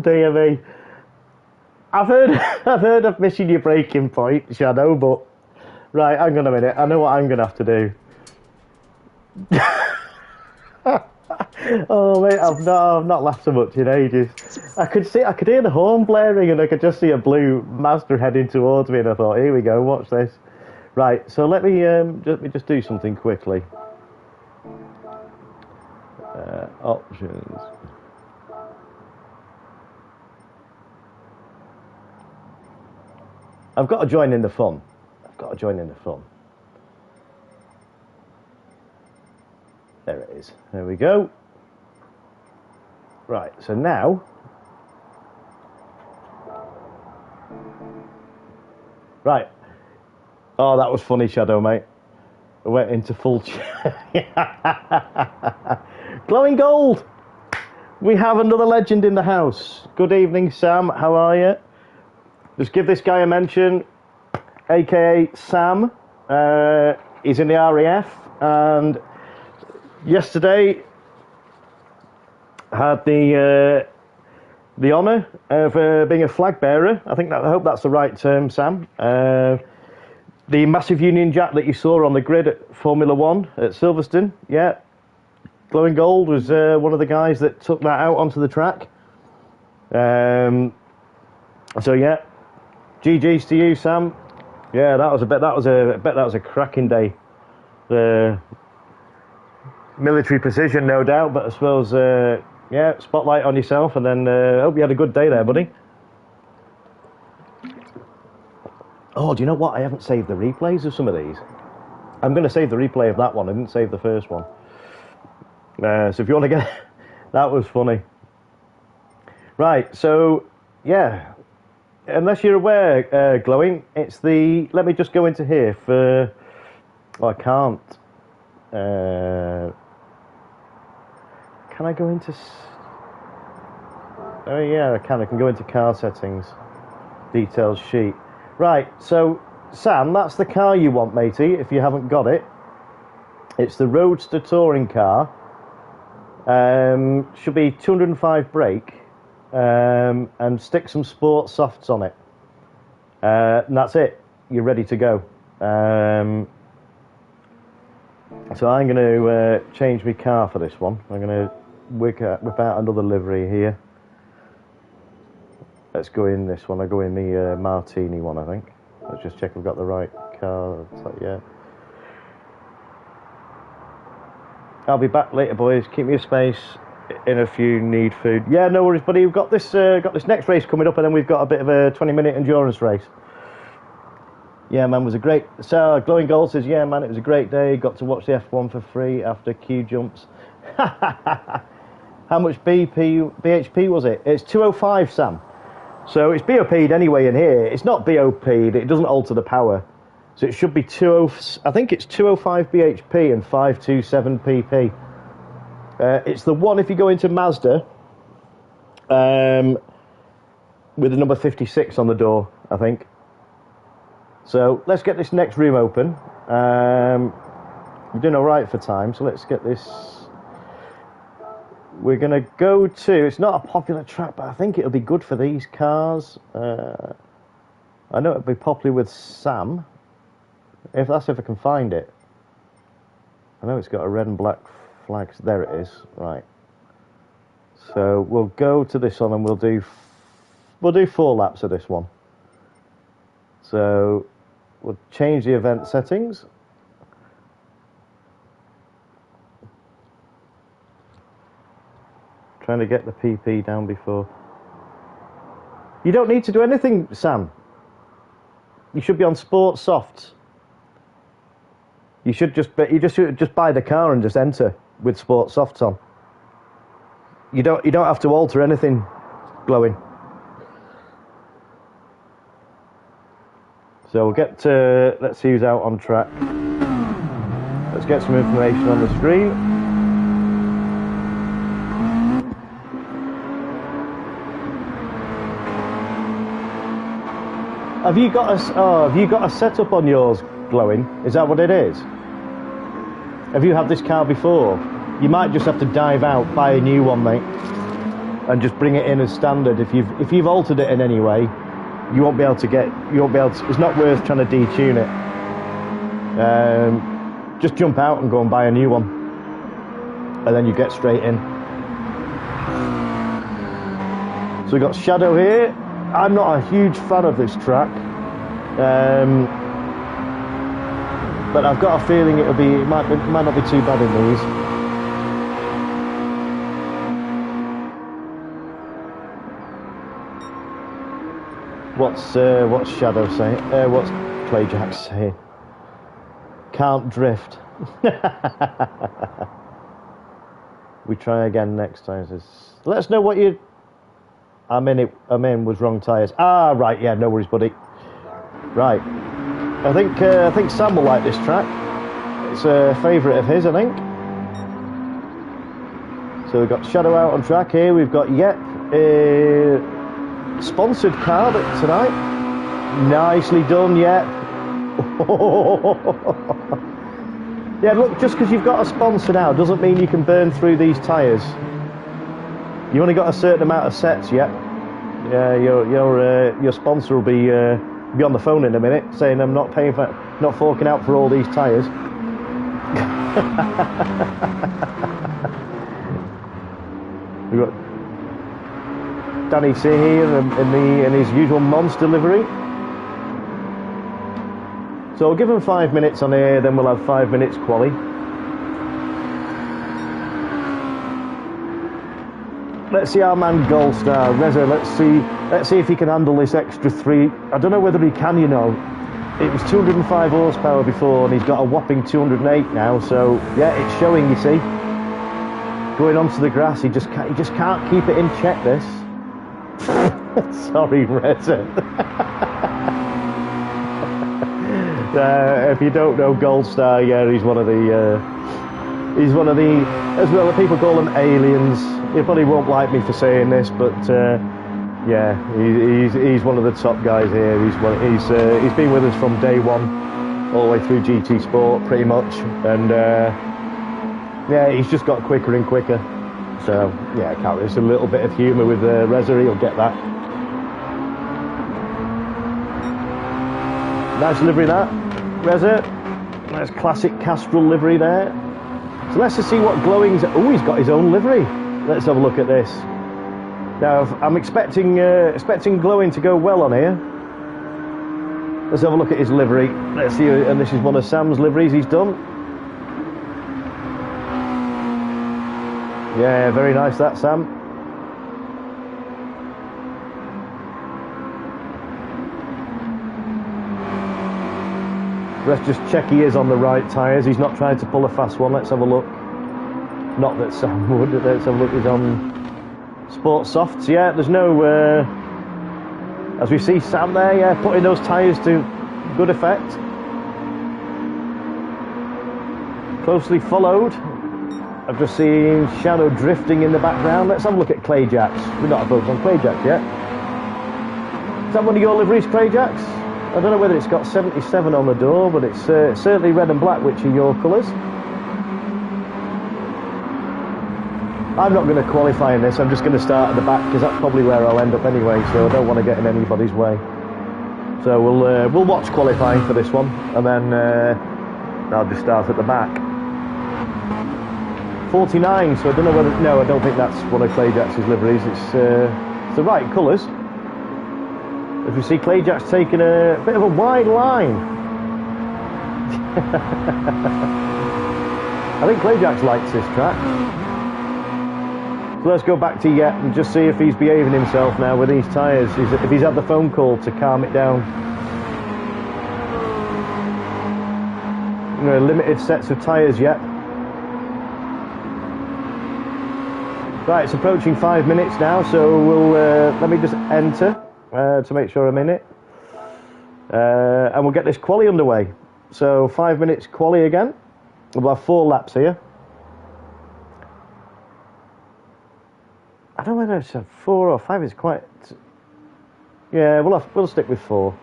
dear me. I've heard of missing your braking point, Shadow, but right, hang on a minute. I know what I'm gonna have to do. Oh mate, I've not laughed so much in ages. I could hear the horn blaring, and I could just see a blue Mazda heading towards me, and I thought, here we go, watch this. Right, so let me just do something quickly. Options. I've got to join in the fun. There it is. There we go. Right, so now... Right. Oh, that was funny, Shadow, mate. I went into full... Glowing gold! We have another legend in the house. Good evening, Sam. How are you? Just give this guy a mention, aka Sam. He's in the RAF, and yesterday had the honour of being a flag bearer. I hope that's the right term, Sam. The massive Union Jack that you saw on the grid at Formula One at Silverstone, yeah. Glowing Gold was one of the guys that took that out onto the track. So yeah, GG's to you, Sam. Yeah, that was a cracking day. Military precision, no doubt, but I suppose yeah, spotlight on yourself, and then hope you had a good day there, buddy. Oh, do you know what? I haven't saved the replays of some of these. I'm going to save the replay of that one. I didn't save the first one. So if you want to get... That was funny. Right, so, yeah. Unless you're aware, Glowing, it's the... Let me just go into here for... Oh, I can't. Can I go into... Oh, yeah, I can. I can go into car settings. Details sheet. Right, so, Sam, that's the car you want, matey, if you haven't got it. It's the Roadster Touring car. Should be 205 brake, and stick some sport softs on it. And that's it. You're ready to go. So I'm going to change my car for this one. I'm going to whip out another livery here. Let's go in this one. I go in the Martini one, I think. Let's just check I've got the right car. Yeah. I'll be back later, boys. Keep me a space in if you need food. Yeah, no worries, buddy. We've got this next race coming up, and then we've got a bit of a 20-minute endurance race. Yeah, man, was a great... So, Glowing Gold says, yeah, man, it was a great day. Got to watch the F1 for free after Q jumps. How much BHP was it? It's 205, Sam. So it's BOP'd anyway in here. It's not BOP'd. It doesn't alter the power. So it should be 20... I think it's 205 BHP and 527 PP. It's the one if you go into Mazda with the number 56 on the door, I think. So let's get this next room open. We're doing all right for time, so let's get this... We're going to go to... It's not a popular track, but I think it'll be good for these cars. I know it'll be popular with Sam. If I can find it. I know it's got a red and black flag. There it is. Right. So we'll go to this one and we'll do 4 laps of this one. So we'll change the event settings. Trying to get the PP down before. You don't need to do anything, Sam. You should be on Sport Softs. You should just buy the car and just enter with Sport Softs on. You don't have to alter anything, Glowing. So we'll get to, let's see who's out on track. Let's get some information on the screen. Have you got a setup on yours, Glowing? Is that what it is? Have you had this car before? You might just have to dive out, buy a new one, mate. and just bring it in as standard. If you've altered it in any way, you won't be able to it's not worth trying to detune it. Just jump out and go and buy a new one, and then you get straight in. So we've got Shadow here. I'm not a huge fan of this track, but I've got a feeling it might not be too bad in these. What's Shadow saying? What's Clayjack saying? Can't drift. We try again next time. Let us know what you. I'm in with wrong tyres. Ah, right, yeah, no worries, buddy. Right, I think Sam will like this track. It's a favourite of his, I think. So we've got Shadow out on track here. We've got sponsored car tonight. Nicely done, Yep. Yeah, look, just because you've got a sponsor now doesn't mean you can burn through these tyres. You only got a certain amount of sets yet. Yeah, your sponsor will be on the phone in a minute saying I'm not forking out for all these tyres. We've got Danny C here in his usual monster livery. So we'll give him 5 minutes on here, then we'll have 5 minutes quali. Let's see our man Goldstar, Reza, let's see if he can handle this extra 3. I don't know whether he can, you know. It was 205 horsepower before and he's got a whopping 208 now, so yeah, it's showing, you see. Going onto the grass, he just can't keep it in check, this. Sorry, Reza. If you don't know Goldstar, yeah, he's one of the, as well, the people call them aliens. He probably won't like me for saying this, but yeah, he's one of the top guys here. He's been with us from day one, all the way through GT Sport, pretty much, and yeah, he's just got quicker and quicker. So yeah, there's a little bit of humour with Reza. He'll get that. Nice livery that, Reza. Nice classic Castrol livery there. So let's just see what Glowing's. Oh, he's got his own livery. Let's have a look at this. Now, I'm expecting Glowing to go well on here. Let's have a look at his livery. Let's see, and this is one of Sam's liveries he's done. Yeah, very nice that, Sam. Let's just check he is on the right tyres. He's not trying to pull a fast one. Let's have a look. Not that Sam would. Let's have a look. He's on Sport Softs. Yeah, there's no... as we see Sam there, yeah, putting those tyres to good effect. Closely followed. I've just seen Shadow drifting in the background. Let's have a look at Clayjacks. We're not focused on Clayjacks yet. Is that one of your liveries, Clayjacks? I don't know whether it's got 77 on the door, but it's certainly red and black, which are your colours. I'm not going to qualify in this. I'm just going to start at the back because that's probably where I'll end up anyway, so I don't want to get in anybody's way. So we'll watch qualifying for this one, and then I'll just start at the back. 49, so I don't know whether... No, I don't think that's one of Clayjack's liveries. It's the right colours. As we see, Clayjack's taking a bit of a wide line. I think Clayjack's likes this track. So let's go back to Yet and just see if he's behaving himself now with these tyres. If he's had the phone call to calm it down. You know, limited sets of tyres yet. Right, it's approaching 5 minutes now, so we'll let me just enter to make sure I'm in it, and we'll get this quali underway. So 5 minutes quali again. We'll have 4 laps here. I don't know whether it's a 4 or 5. It's quite. Yeah, we'll stick with 4.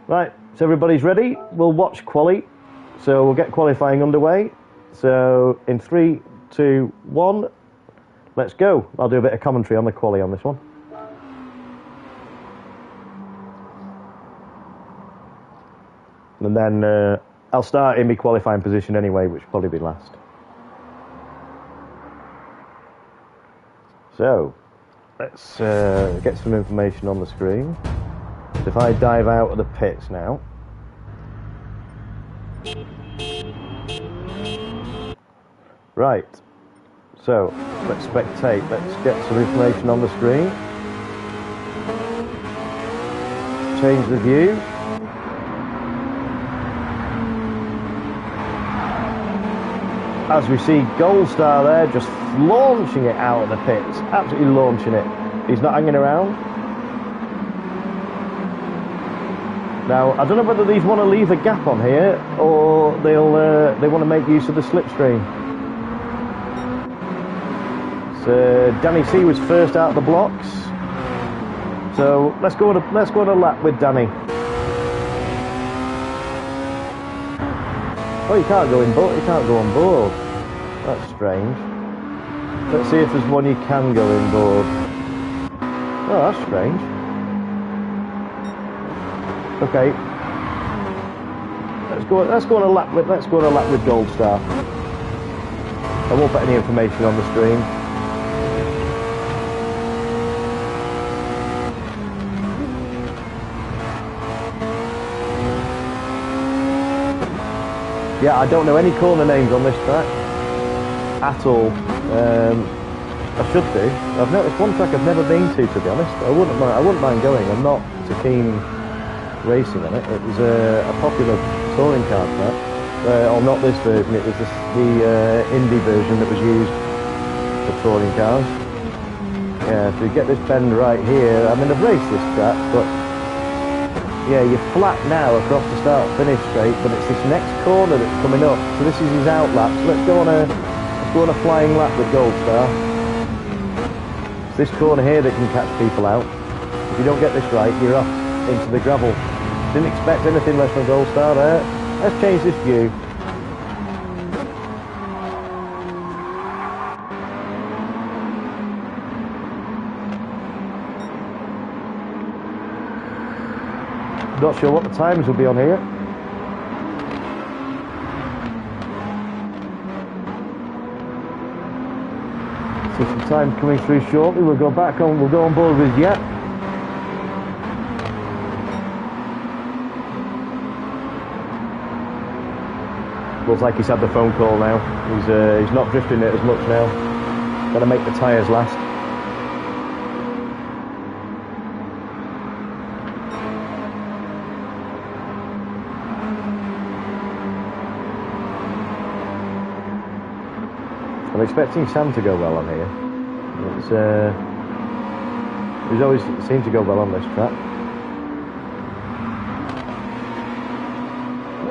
Right, so everybody's ready. We'll watch quali. So we'll get qualifying underway. So in 3, 2, 1. let's go. I'll do a bit of commentary on the quali on this one. And then I'll start in my qualifying position anyway, which will probably be last. So, let's get some information on the screen. So if I dive out of the pits now. Right, so let's spectate, let's get some information on the screen. Change the view. As we see Gold Star there, just launching it out of the pits, absolutely launching it. He's not hanging around. Now, I don't know whether these want to leave a gap on here, or they want to make use of the slipstream. So Danny C was first out of the blocks. So let's go on a lap with Danny. Oh, you can't go in board. You can't go on board. That's strange. Let's see if there's one you can go in board. Oh, that's strange. Okay. Let's go on a lap with Gold Star. I won't put any information on the screen. Yeah, I don't know any corner names on this track at all. I should do. I've noticed one track I've never been to be honest. I wouldn't mind going. I'm not so keen racing on it. It was a popular touring car track. Or not this version. It was the Indy version that was used for touring cars. Yeah, so you get this bend right here. I mean, I've raced this track, but yeah, you're flat now across the start-finish straight, but it's this next corner that's coming up. So this is his out lap. So let's go on a flying lap with Gold Star. It's this corner here that can catch people out. If you don't get this right, you're off into the gravel. Didn't expect anything less from Gold Star there. Let's change this view. Not sure what the times will be on here. See some time coming through shortly. We'll go on board with Yep. Looks like he's had the phone call now. He's not drifting it as much now. Got to make the tyres last. I'm expecting Sam to go well on here. He's always seemed to go well on this track.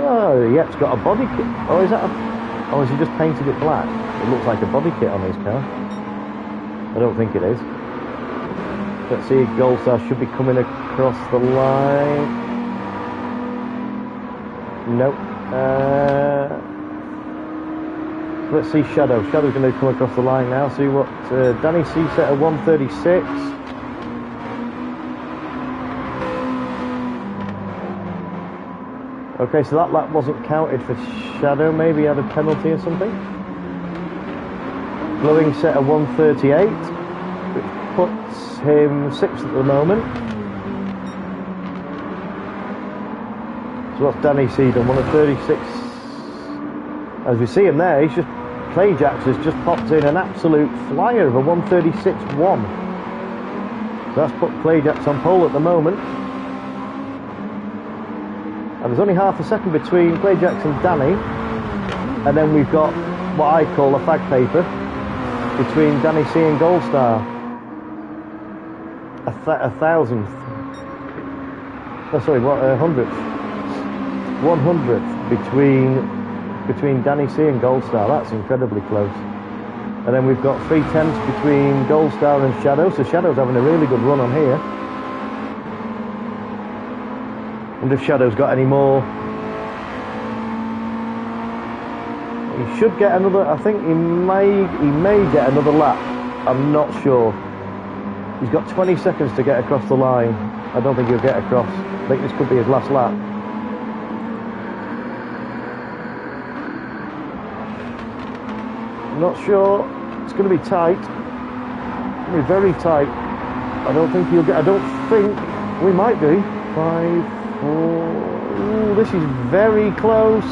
Oh, Yep's got a body kit. Oh, has he just painted it black? It looks like a body kit on his car. I don't think it is. Let's see, Gold Star should be coming across the line. Nope. Let's see Shadow. Shadow's going to come across the line now. See what Danny C set at 136. Okay, so that lap wasn't counted for Shadow. Maybe he had a penalty or something. Glowing set at 138, which puts him 6th at the moment. So what's Danny C done? 136. As we see him there, he's just Clayjacks has just popped in an absolute flyer of a 136.1. So that's put Clayjacks on pole at the moment. And there's only half a second between Clayjacks and Danny. And then we've got what I call a fag paper between Danny C and Gold Star. A thousandth. Oh, sorry, what? 100th. 100th between Danny C and Gold Star. That's incredibly close. And then we've got 3/10 between Gold Star and Shadow. So Shadow's having a really good run on here. And if Shadow's got any more, he should get another. I think he may get another lap I'm not sure. He's got 20 seconds to get across the line. I don't think he'll get across. I think this could be his last lap. I'm not sure. It's going to be tight. It's going to be very tight. I don't think he'll get... I don't think... We might be. 5, 4... Ooh, this is very close.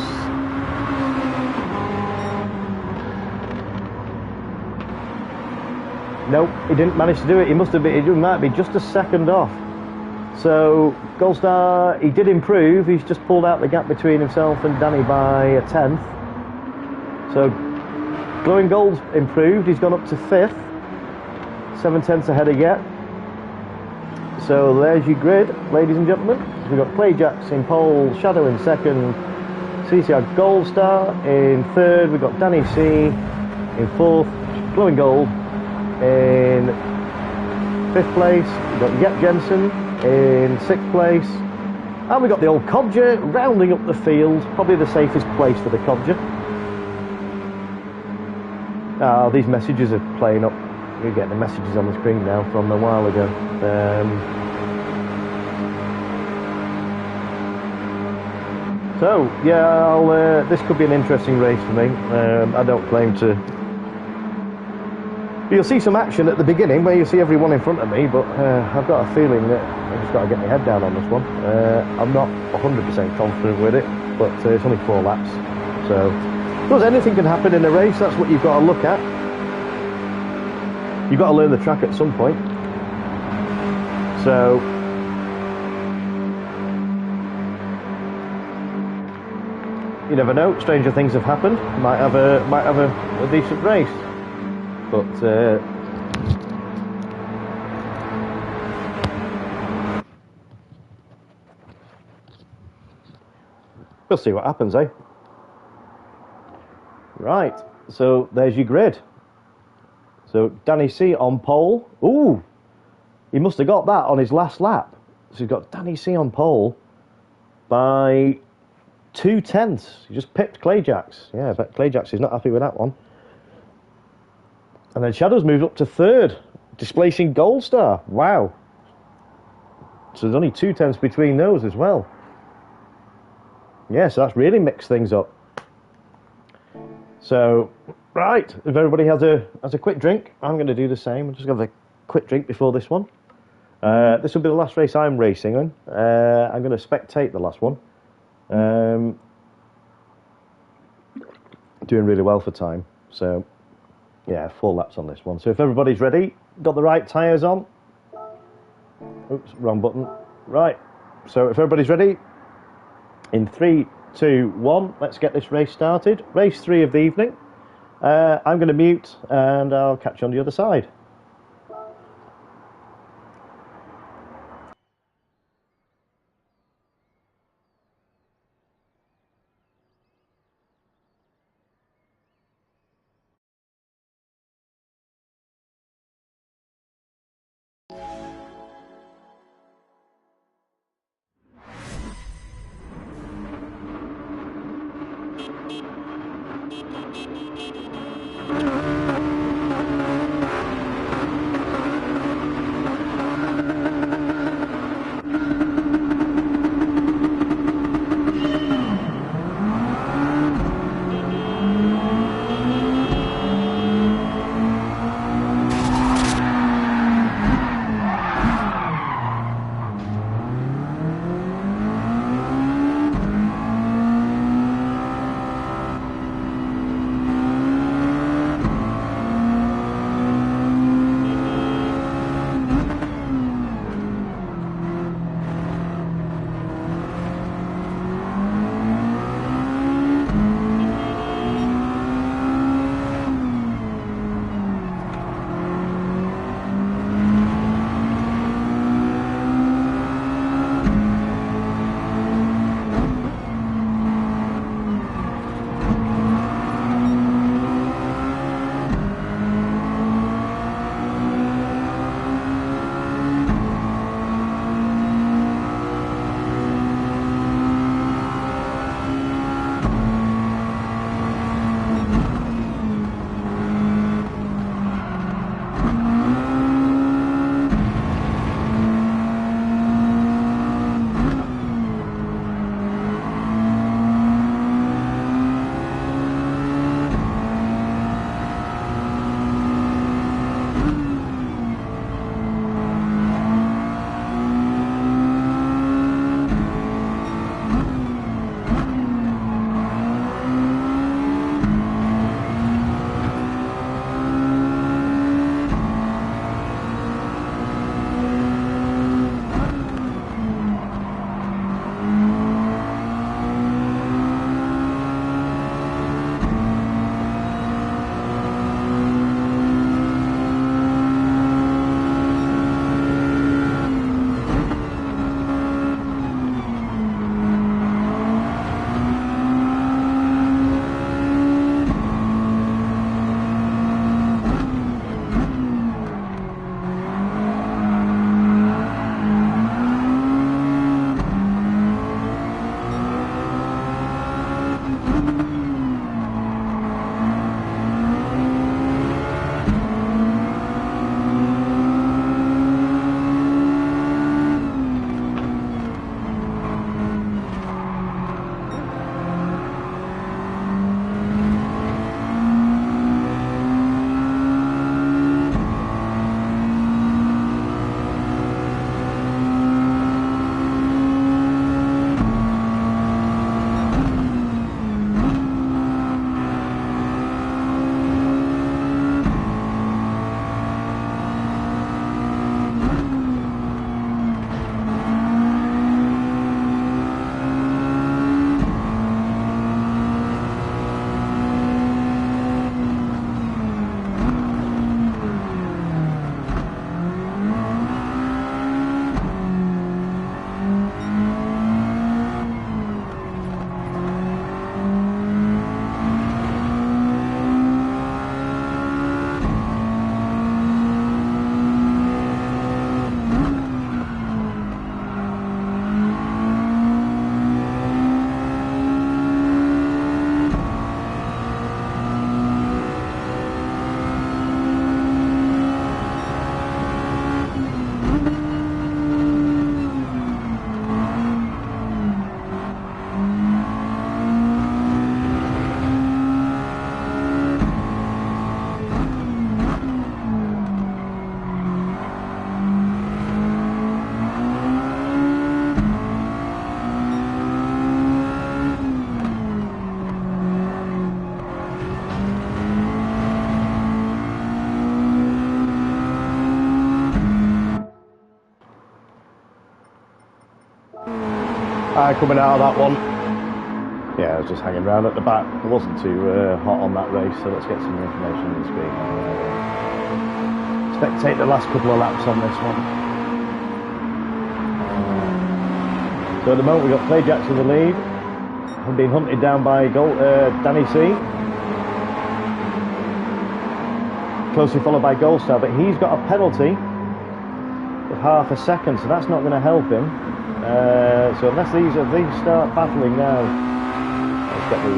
Nope, he didn't manage to do it. He must have been... It might be just a second off. So, Gold Star, he did improve. He's just pulled out the gap between himself and Danny by a 10th. So, Glowing Gold's improved. He's gone up to 5th. 7/10 ahead of Yet. So there's your grid, ladies and gentlemen. We've got Clayjacks in pole, Shadow in second, CCR Gold Star in third. We've got Danny C in fourth, Glowing Gold in 5th place. We've got Yet Jensen in 6th place. And we've got the old Codger rounding up the field. Probably the safest place for the Codger. Oh, these messages are playing up. You're getting the messages on the screen now from a while ago. So yeah, this could be an interesting race for me. I don't claim to. You'll see some action at the beginning where you see everyone in front of me, but I've got a feeling that I've just got to get my head down on this one. I'm not 100% confident with it, but it's only 4 laps, so of course anything can happen in a race. That's what you've got to look at. You've got to learn the track at some point. So you never know. Stranger things have happened. Might have a decent race, but we'll see what happens, eh? Right. So there's your grid. So Danny C on pole. Ooh, he must have got that on his last lap. So he's got Danny C on pole by 2/10. He just pipped Clayjacks. Yeah, I bet Clayjacks is not happy with that one. And then Shadow's moved up to 3rd, displacing Gold Star. Wow. So there's only 2/10 between those as well. Yeah, so that's really mixed things up. So, right, if everybody has a quick drink, I'm going to do the same. I'm just going to have a quick drink before this one. This will be the last race I'm racing in. I'm going to spectate the last one. Doing really well for time. So, yeah, 4 laps on this one. So if everybody's ready, got the right tyres on. Oops, wrong button. Right, so if everybody's ready, in 3, 2, 1, let's get this race started. Race 3 of the evening. I'm going to mute and I'll catch you on the other side. Coming out of that one. Yeah, I was just hanging around at the back. I wasn't too hot on that race, so let's get some information on the screen. Spectate the last couple of laps on this one. So at the moment we've got Clay Jacks in the lead. I'm being hunted down by Danny C. Closely followed by Goldstar, but he's got a penalty of half a second, so that's not going to help him. So unless these start battling now, let's get the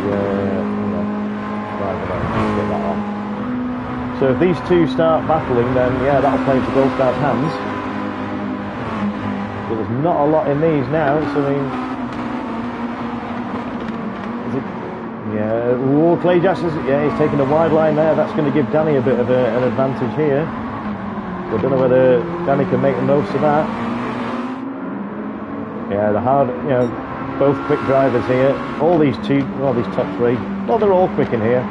get that on. So if these two start battling, then yeah, that'll play into Goldstar's hands. But there's not a lot in these now. So I mean, yeah, ooh, Clay Jackson, yeah, he's taking a wide line there. That's going to give Danny a bit of an advantage here. I don't know whether Danny can make the most of that. Yeah, the hard, you know, both quick drivers here. All these top three. Well, they're all quick in here.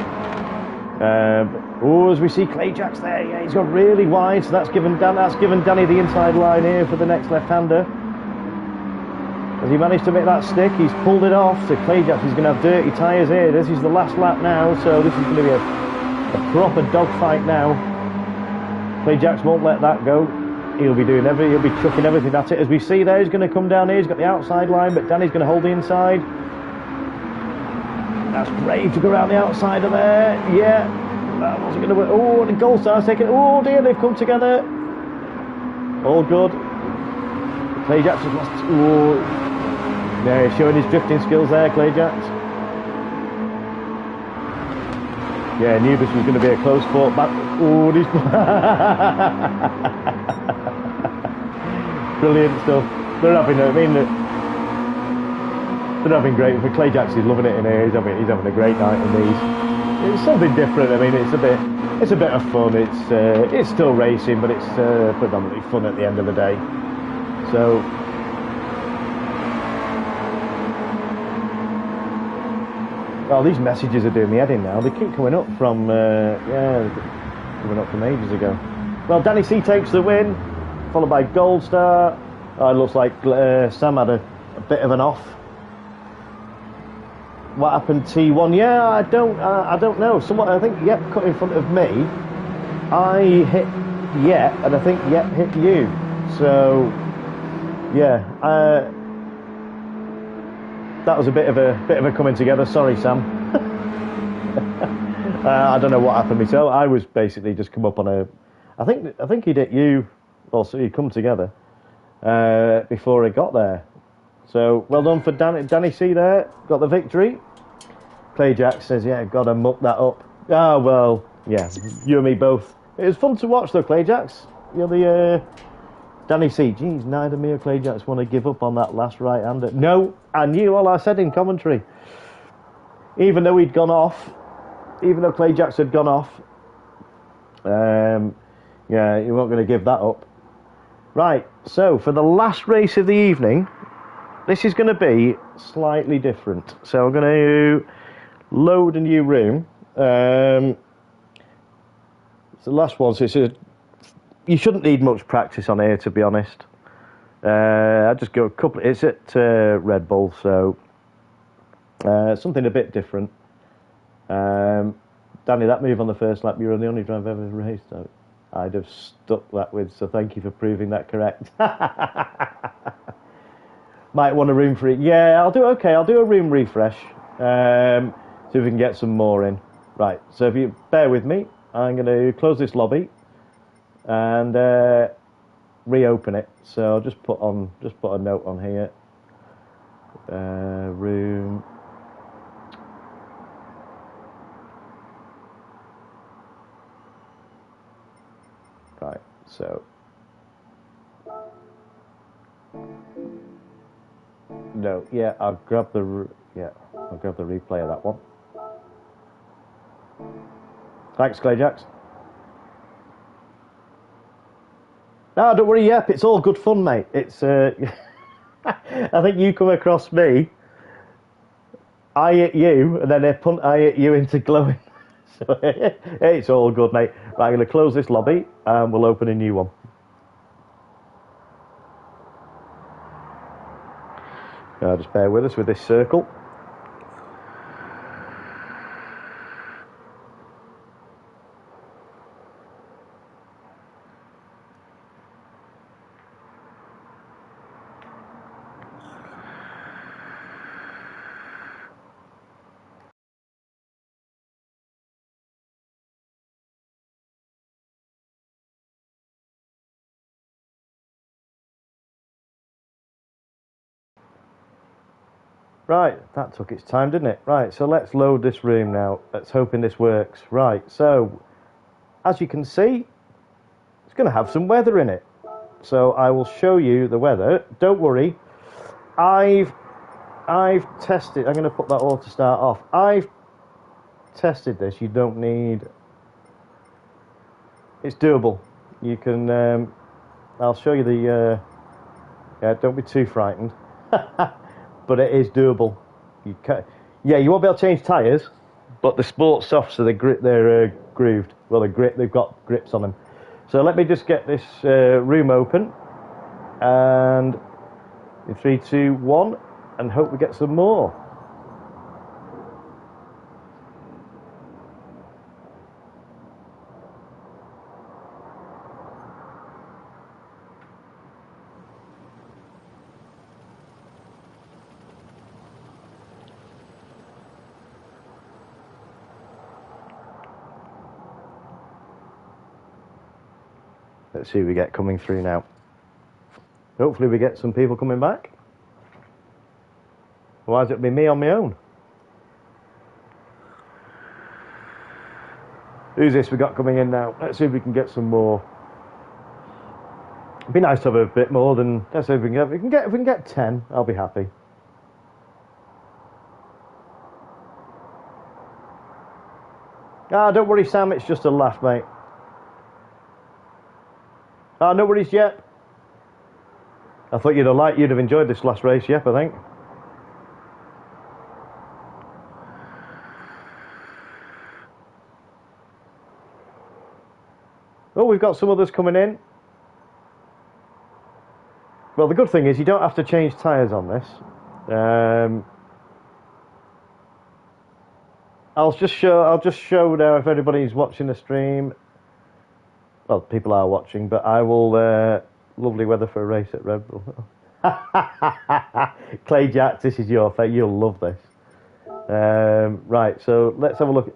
As we see Clay Jacks there, yeah, he's got really wide, so that's given Danny the inside line here for the next left-hander. Has he managed to make that stick? He's pulled it off, so Clay Jacks is going to have dirty tyres here. This is the last lap now, so this is going to be a proper dogfight now. Clay Jacks won't let that go. He'll be chucking everything at it. As we see there, he's going to come down here. He's got the outside line, but Danny's going to hold the inside. That's brave to go around the outside of there. Yeah, that wasn't going to work. Oh, the Goldstar's taking. Oh dear, they've come together. All good. Clay Jacks has lost. Oh, yeah, he's showing his drifting skills there, Clay Jacks. Yeah, knew this was going to be a close fought back. Oh, these. Brilliant stuff. They're having, they're having great. For Clay Jacks, he's loving it in here. He's having a great night in these. It's something different. I mean, it's a bit of fun. It's still racing, but it's predominantly fun at the end of the day. So. Oh, these messages are doing me head in now. They keep coming up from, coming up from ages ago. Well, Danny C takes the win, followed by Goldstar. Oh, it looks like Sam had a bit of an off. What happened, T1? Yeah, I don't know. Someone, I think Yep cut in front of me. I hit Yep, and I think Yep hit you. So, yeah. That was a bit of a coming together. Sorry, Sam. I don't know what happened myself. I was basically just come up on a. I think he'd hit you. Also, he'd come together before he got there. So well done for Danny C there. Got the victory. Clay Jacks says, "Yeah, gotta muck that up." Ah, well, yeah. You and me both. It was fun to watch though, Clay Jacks. You're the. Danny C, geez, neither me or Clay Jacks want to give up on that last right-hander. No, I knew all I said in commentary. Even though he'd gone off, even though Clay Jacks had gone off, yeah, you weren't going to give that up. Right, so for the last race of the evening, this is going to be slightly different. So I'm going to load a new room. It's the last one, so you shouldn't need much practice on here, to be honest. I just go a couple. It's at Red Bull, so something a bit different. Danny, that move on the first lap, you're the only driver I've ever raced. So I'd have stuck that with. So thank you for proving that correct. Might want a room for it. Yeah, I'll do okay. I'll do a room refresh. See if we can get some more in. Right. So if you bear with me, I'm going to close this lobby and reopen it. So I'll just put a note on here. Room. Right. So. No. Yeah. I'll grab the replay of that one. Thanks, Clay Jacks. No, don't worry, Yep, it's all good fun, mate. It's, I think you come across me, I hit you, and then I hit you into glowing. So it's all good, mate. Right, I'm going to close this lobby, and we'll open a new one. Just bear with us with this circle. Right, that took its time, didn't it? Right, so let's load this room now. Let's hoping this works. Right, so as you can see, it's going to have some weather in it. So I will show you the weather. Don't worry, I've tested. I'm going to put that auto start off. I've tested this. You don't need. It's doable. You can. I'll show you the. Yeah, don't be too frightened. But it is doable. You can, yeah, you won't be able to change tyres, but the sports softs, so they're grooved. Well, they've got grips on them. So let me just get this room open, and in 3, 2, 1, and hope we get some more. Let's see who we get coming through now. Hopefully we get some people coming back. Otherwise it'll be me on my own. Who's this we got coming in now? Let's see if we can get some more. It'd be nice to have a bit more than. Let's see if we can get. If we can get 10, I'll be happy. Ah, don't worry, Sam. It's just a laugh, mate. Ah, no worries, Yep. I thought you'd have enjoyed this last race, Yep. I think. Oh, we've got some others coming in. Well, the good thing is you don't have to change tyres on this. I'll just show now if anybody's watching the stream. Well, people are watching, but I will. Lovely weather for a race at Red Bull. Clay Jacks, this is your fate. You'll love this. Right, so let's have a look.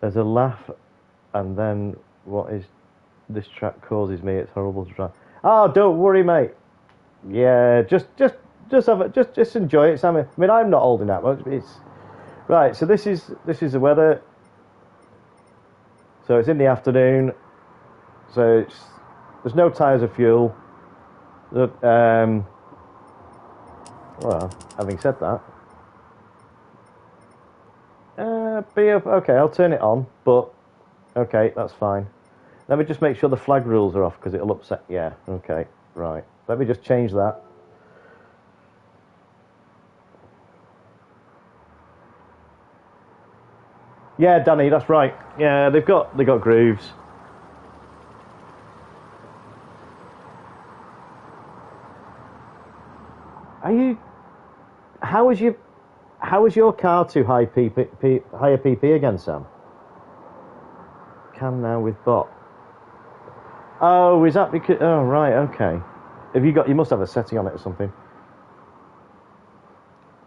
There's a laugh, and then what is this track causes me? It's horrible to try. Oh, don't worry, mate. Yeah, just enjoy it, Sam. I mean, I'm not holding that much. But it's right. So this is the weather. So it's in the afternoon. So there's no tyres or fuel. Well, having said that, okay, I'll turn it on. But okay, that's fine. Let me just make sure the flag rules are off because it'll upset. Yeah, okay, right. Let me just change that. Yeah, Danny, that's right. Yeah, they've got grooves. Are you? How is your car too higher PP again, Sam? Can now with bot. Oh, is that because? Oh, right, okay. Have you got? You must have a setting on it or something.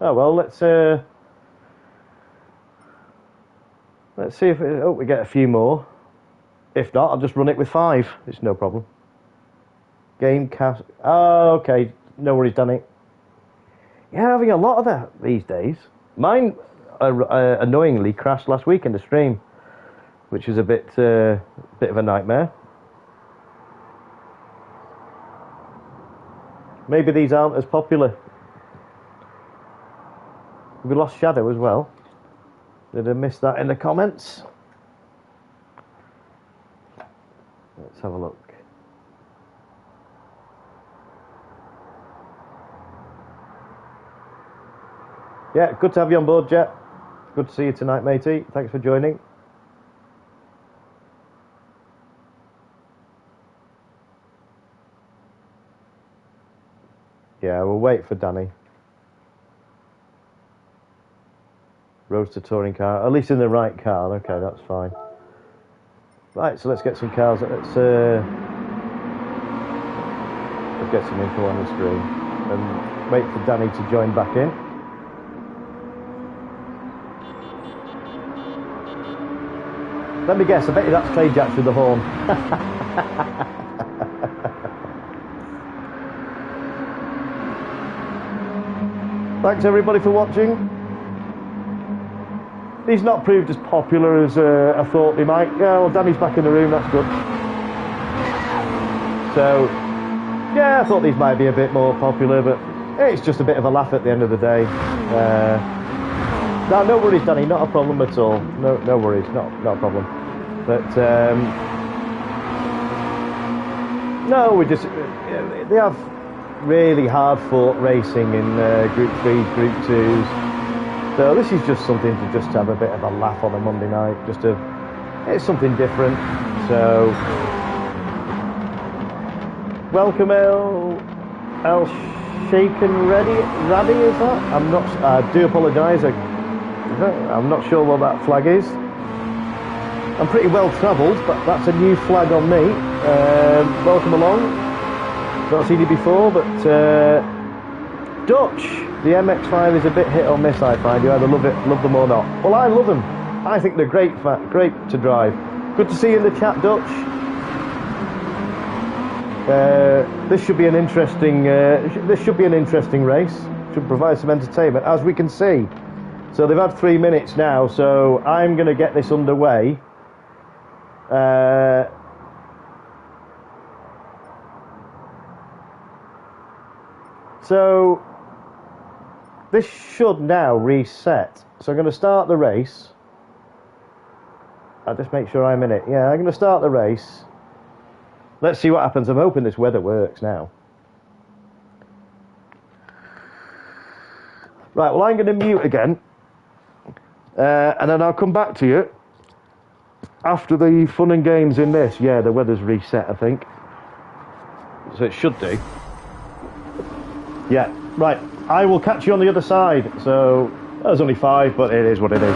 Oh well, let's see if we get a few more. If not, I'll just run it with 5. It's no problem. Game cast. Oh, okay. No worries, Danny. Yeah, having a lot of that these days. Mine annoyingly crashed last week in the stream, which is a bit of a nightmare. Maybe these aren't as popular. We lost Shadow as well. Did I miss that in the comments? Let's have a look. Yeah, good to have you on board, Jet. Good to see you tonight, matey. Thanks for joining. Yeah, we'll wait for Danny. Roadster touring car, at least in the right car. Okay, that's fine. Right, so let's get some cars. Let's get some info on the screen and wait for Danny to join back in. Let me guess, I bet you that's Clay Jacks with the horn. Thanks everybody for watching. He's not proved as popular as I thought he might. Yeah, well, Danny's back in the room, that's good. So, yeah, I thought these might be a bit more popular, but it's just a bit of a laugh at the end of the day. No worries, Danny, not a problem at all. No worries, not a problem. But no, we just they have really hard-fought racing in Group 3s, Group 2s. So this is just something to just have a bit of a laugh on a Monday night. It's something different. So welcome, El Shaken Raddy, is that? I do apologise. I'm not sure what that flag is. I'm pretty well travelled, but that's a new flag on me. Welcome along. Not seen you before, but Dutch. The MX-5 is a bit hit or miss, I find. You either love them or not. Well, I love them. I think they're great to drive. Good to see you in the chat, Dutch. This should be an interesting. This should be an interesting race. Should provide some entertainment, as we can see. So they've had 3 minutes now. So I'm going to get this underway. So this should now reset. So I'm going to start the race. I'll just make sure I'm in it. Yeah, I'm going to start the race. Let's see what happens. I'm hoping this weather works now. Right, well, I'm going to mute again. And then I'll come back to you after the fun and games in this. Yeah, the weather's reset, I think. So it should do. Yeah, right. I will catch you on the other side. So, there's only 5, but it is what it is.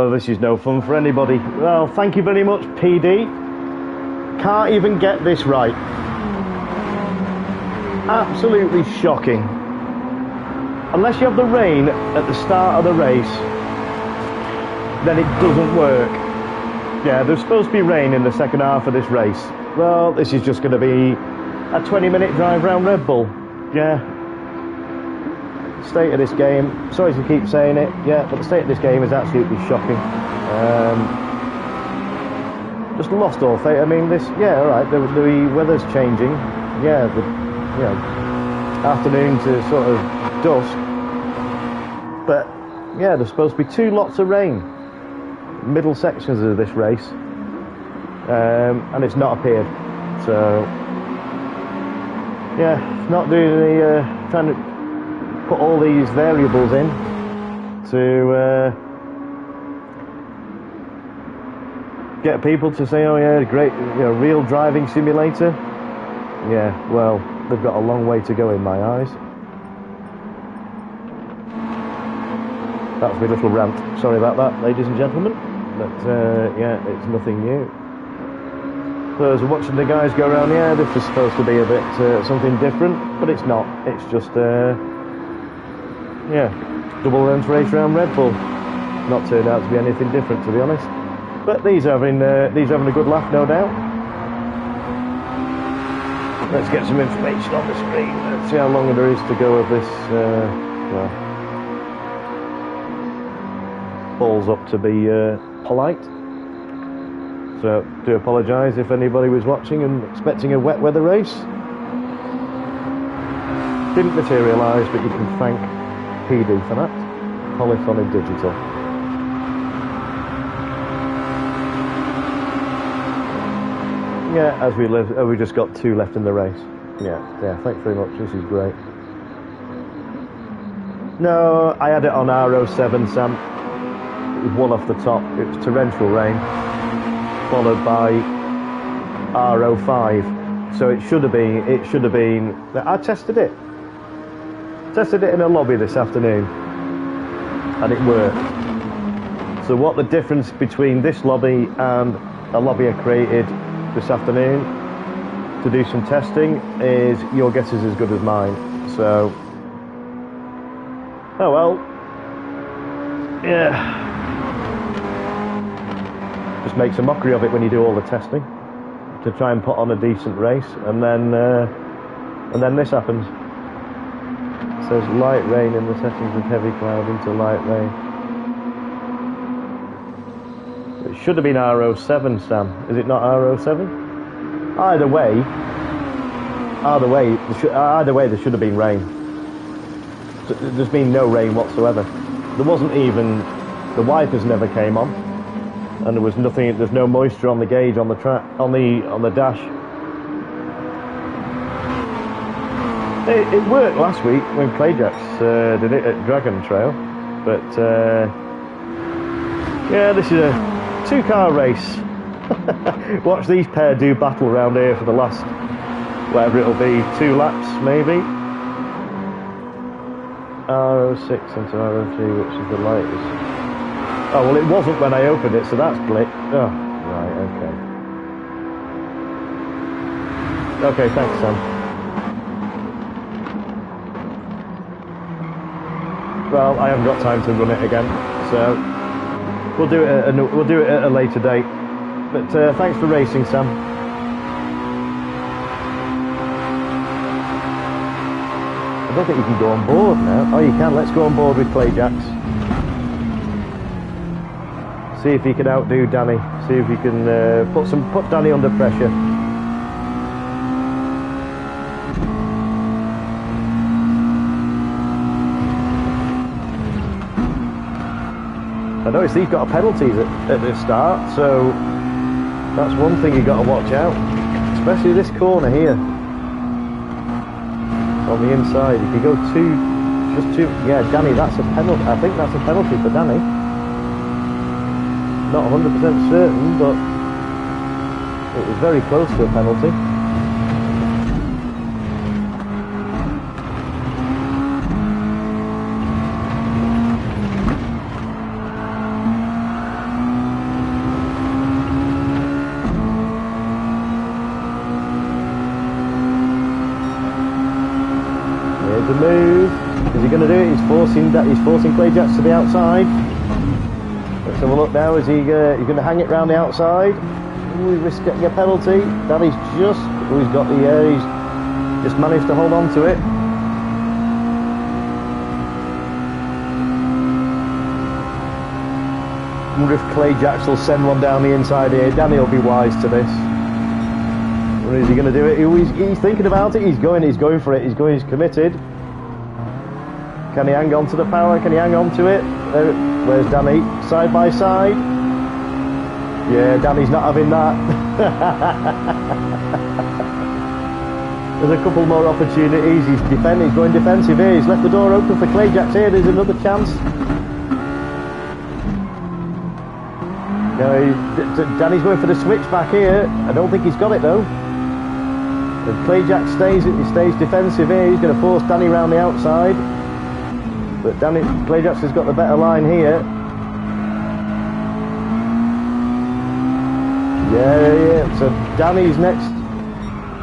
Oh, this is no fun for anybody. Well, thank you very much, PD. Can't even get this right. Absolutely shocking. Unless you have the rain at the start of the race, then it doesn't work. Yeah, there's supposed to be rain in the second half of this race. Well, this is just going to be a 20-minute drive round Red Bull. Yeah. State of this game, sorry to keep saying it, yeah, but the state of this game is absolutely shocking. Just lost all faith. I mean, this, yeah, all right, the weather's changing. Yeah, afternoon to sort of dusk. But yeah, there's supposed to be 2 lots of rain, middle sections of this race, and it's not appeared. So yeah, it's not doing any trying to put all these variables in to get people to say, oh yeah, great, real driving simulator. Yeah, well, they've got a long way to go in my eyes. That's my little rant. Sorry about that, ladies and gentlemen. But yeah, it's nothing new. So as we're watching the guys go around, yeah, this is supposed to be a bit something different, but it's not. It's just yeah, double length race round Red Bull. Not turned out to be anything different, to be honest. But these are having a good laugh, no doubt. Let's get some information on the screen. Let's see how long there is to go of this. Well, balls up to be polite. So do apologise if anybody was watching and expecting a wet weather race. Didn't materialise, but you can thank PD for that. Polyphonic Digital. Yeah, as we just got 2 left in the race. Yeah, thanks very much, this is great. No, I had it on RO7, Sam. It was 1 off the top. It was torrential rain, followed by RO5. So it should have been, I tested it in a lobby this afternoon, and it worked. So what the difference between this lobby and a lobby I created this afternoon to do some testing is, your guess is as good as mine. So, oh well, yeah, just makes a mockery of it when you do all the testing to try and put on a decent race, and then this happens. It says light rain in the settings of heavy cloud into light rain. It should have been RO7, Sam. Is it not RO7? Either way, there should have been rain. There's been no rain whatsoever. There wasn't even, the wipers never came on, and there was nothing. There's no moisture on the gauge on the track, on the dash. It worked last week when Clayjax did it at Dragon Trail, but yeah, this is a 2-car race. Watch these pair do battle around here for the last, whatever it'll be, 2 laps maybe. RO6 into RO3, which is the lightest. Oh well, it wasn't when I opened it, so that's blipped. Oh, right, okay. Okay, thanks, Sam. Well, I haven't got time to run it again, so we'll do it at a later date. But thanks for racing, Sam. I don't think you can go on board now. Oh, you can. Let's go on board with Clayjax. See if he can outdo Danny. See if he can put Danny under pressure. I noticed he's got a penalty at the start, so that's one thing you've got to watch out, especially this corner here on the inside. If you go just too, yeah, Danny, that's a penalty. I think that's a penalty for Danny. Not 100% certain, but it was very close to a penalty. he's forcing Clay Jacks to the outside. Let's have a look now. Is he's going to hang it round the outside? Ooh, he risks getting a penalty. Danny's just, he's got the, he's just managed to hold on to it. I wonder if Clay Jacks will send one down the inside here. Danny will be wise to this. Or is he going to do it? He's thinking about it. He's going for it. He's committed. Can he hang on to the power? Can he hang on to it? Where's Danny? Side by side. Yeah, Danny's not having that. There's a couple more opportunities. He's going defensive here. He's left the door open for Clay Jacks here. There's another chance. No, Danny's going for the switch back here. I don't think he's got it though. And Clay Jacks stays defensive here. He's going to force Danny round the outside. But Clay Jacks has got the better line here. Yeah. So Danny's next.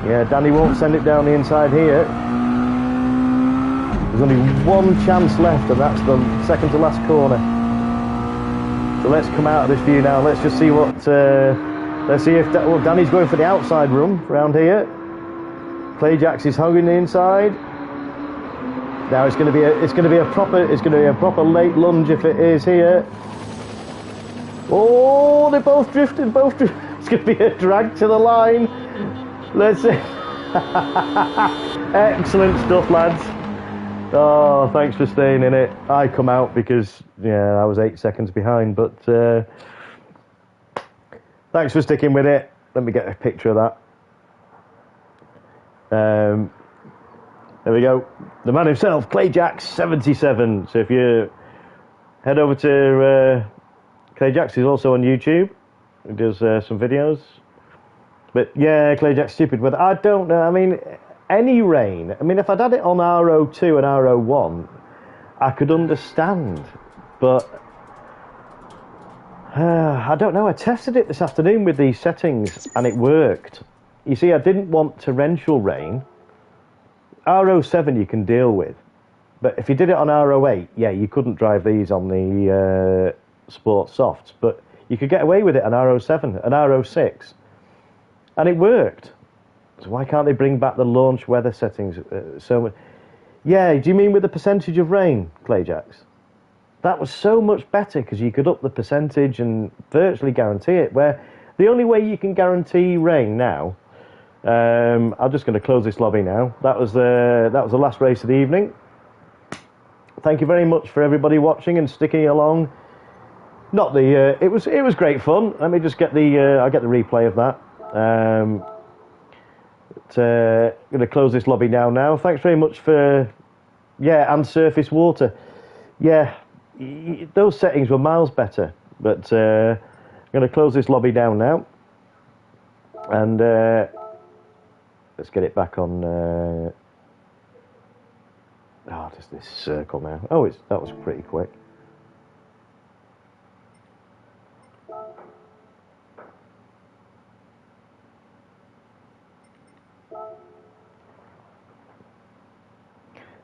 Yeah, Danny won't send it down the inside here. There's only one chance left, and that's the second to last corner. So let's come out of this view now. Let's just see what. Let's see if Danny's going for the outside run round here. Clay Jacks is hugging the inside. Now it's going to be a proper late lunge if it is here. Oh, they're both drifting. It's going to be a drag to the line. Let's see. Excellent stuff, lads. Oh, thanks for staying in it. I come out because, yeah, I was 8 seconds behind, but thanks for sticking with it. Let me get a picture of that. There we go. The man himself, Clay Jacks 77. So if you head over to Clay Jacks, is also on YouTube. He does some videos. But yeah, Clay Jacks stupid weather. I don't know. I mean, any rain. I mean, if I'd had it on RO2 and RO1, I could understand. But I don't know. I tested it this afternoon with these settings, and it worked. You see, I didn't want torrential rain. RO7 you can deal with, but if you did it on RO8, yeah, you couldn't drive these on the Sport Softs, but you could get away with it on RO7 and RO6, and it worked. So why can't they bring back the launch weather settings? Yeah, do you mean with the percentage of rain, Clay Jacks? That was so much better because you could up the percentage and virtually guarantee it. Where the only way you can guarantee rain now. I'm just going to close this lobby now. That was the last race of the evening. Thank you very much for everybody watching and sticking along. It was great fun. Let me just get I'll get the replay of that. Going to close this lobby down now. Thanks very much for and surface water. Yeah, those settings were miles better. But I'm going to close this lobby down now, and let's get it back on. Just this circle now. Oh, that was pretty quick.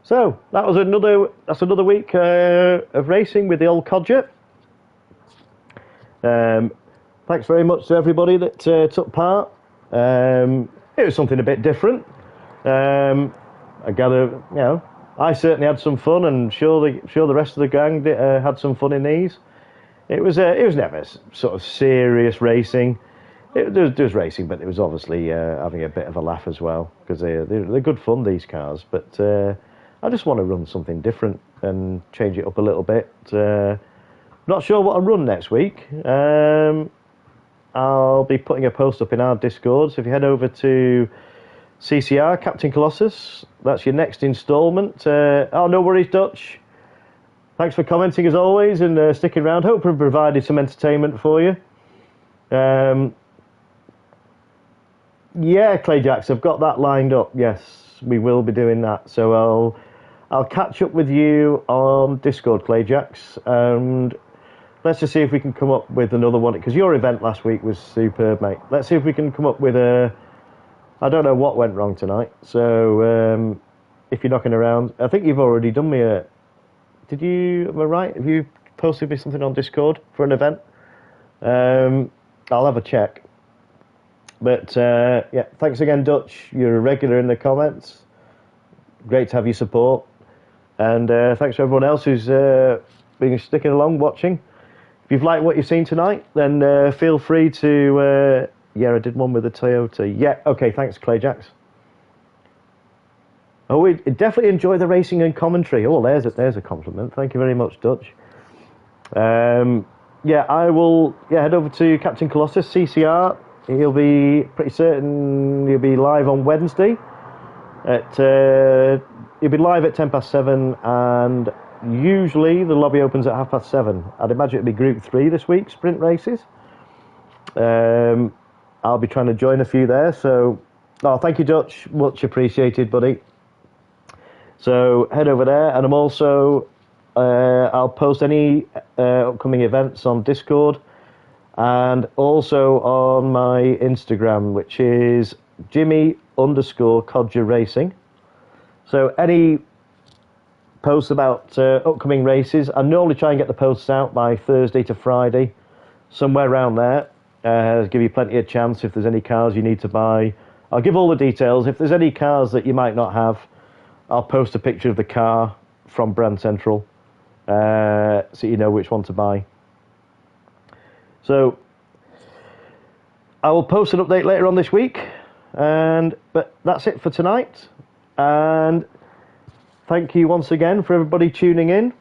So that's another week of racing with the old Codger. Thanks very much to everybody that took part. It was something a bit different. I gather, I certainly had some fun, and sure the rest of the gang had some fun in these. It was never sort of serious racing. There was racing, but it was obviously having a bit of a laugh as well, because they're good fun, these cars. But I just want to run something different and change it up a little bit. Not sure what I'll run next week. I'll be putting a post up in our Discord, so if you head over to CCR, Captain Colossus, that's your next instalment. No worries, Dutch. Thanks for commenting as always and sticking around. Hope we've provided some entertainment for you. Yeah, Clay Jacks, I've got that lined up. Yes, we will be doing that. So I'll catch up with you on Discord, Clay Jacks, and let's just see if we can come up with another one, because your event last week was superb, mate. Let's see if we can come up with I don't know what went wrong tonight, so if you're knocking around, I think you've already done me Did you? Am I right? Have you posted me something on Discord for an event? I'll have a check. But yeah, thanks again, Dutch. You're a regular in the comments. Great to have your support. And thanks to everyone else who's been sticking along, watching. If you've liked what you've seen tonight, then feel free to... yeah, I did one with the Toyota. Yeah, okay, thanks, Clayjax. Oh, we definitely enjoy the racing and commentary. Oh, there's a compliment. Thank you very much, Dutch. Yeah, I will head over to Captain Colossus, CCR. He'll be pretty certain he'll be live on Wednesday. He'll be live at 7:10, and usually the lobby opens at 7:30. I'd imagine it'll be Group 3 this week, sprint races. I'll be trying to join a few there, so... Oh, thank you, Dutch. Much appreciated, buddy. So head over there, and I'm also... I'll post any upcoming events on Discord, and also on my Instagram, which is Jimmy_Codger Racing. So any posts about upcoming races, I normally try and get the posts out by Thursday to Friday, somewhere around there. Give you plenty of chance if there's any cars you need to buy. I'll give all the details. If there's any cars that you might not have, I'll post a picture of the car from Brand Central, so you know which one to buy. So I will post an update later on this week, but that's it for tonight. And thank you once again for everybody tuning in,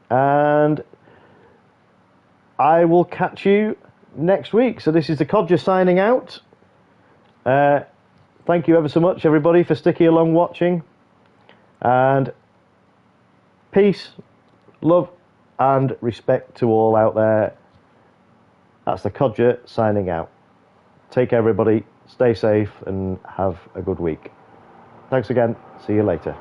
and I will catch you next week. So this is the Codger signing out. Thank you ever so much, everybody, for sticking along watching, and peace, love and respect to all out there. That's the Codger signing out. Take care, everybody. Stay safe and have a good week. Thanks again. See you later.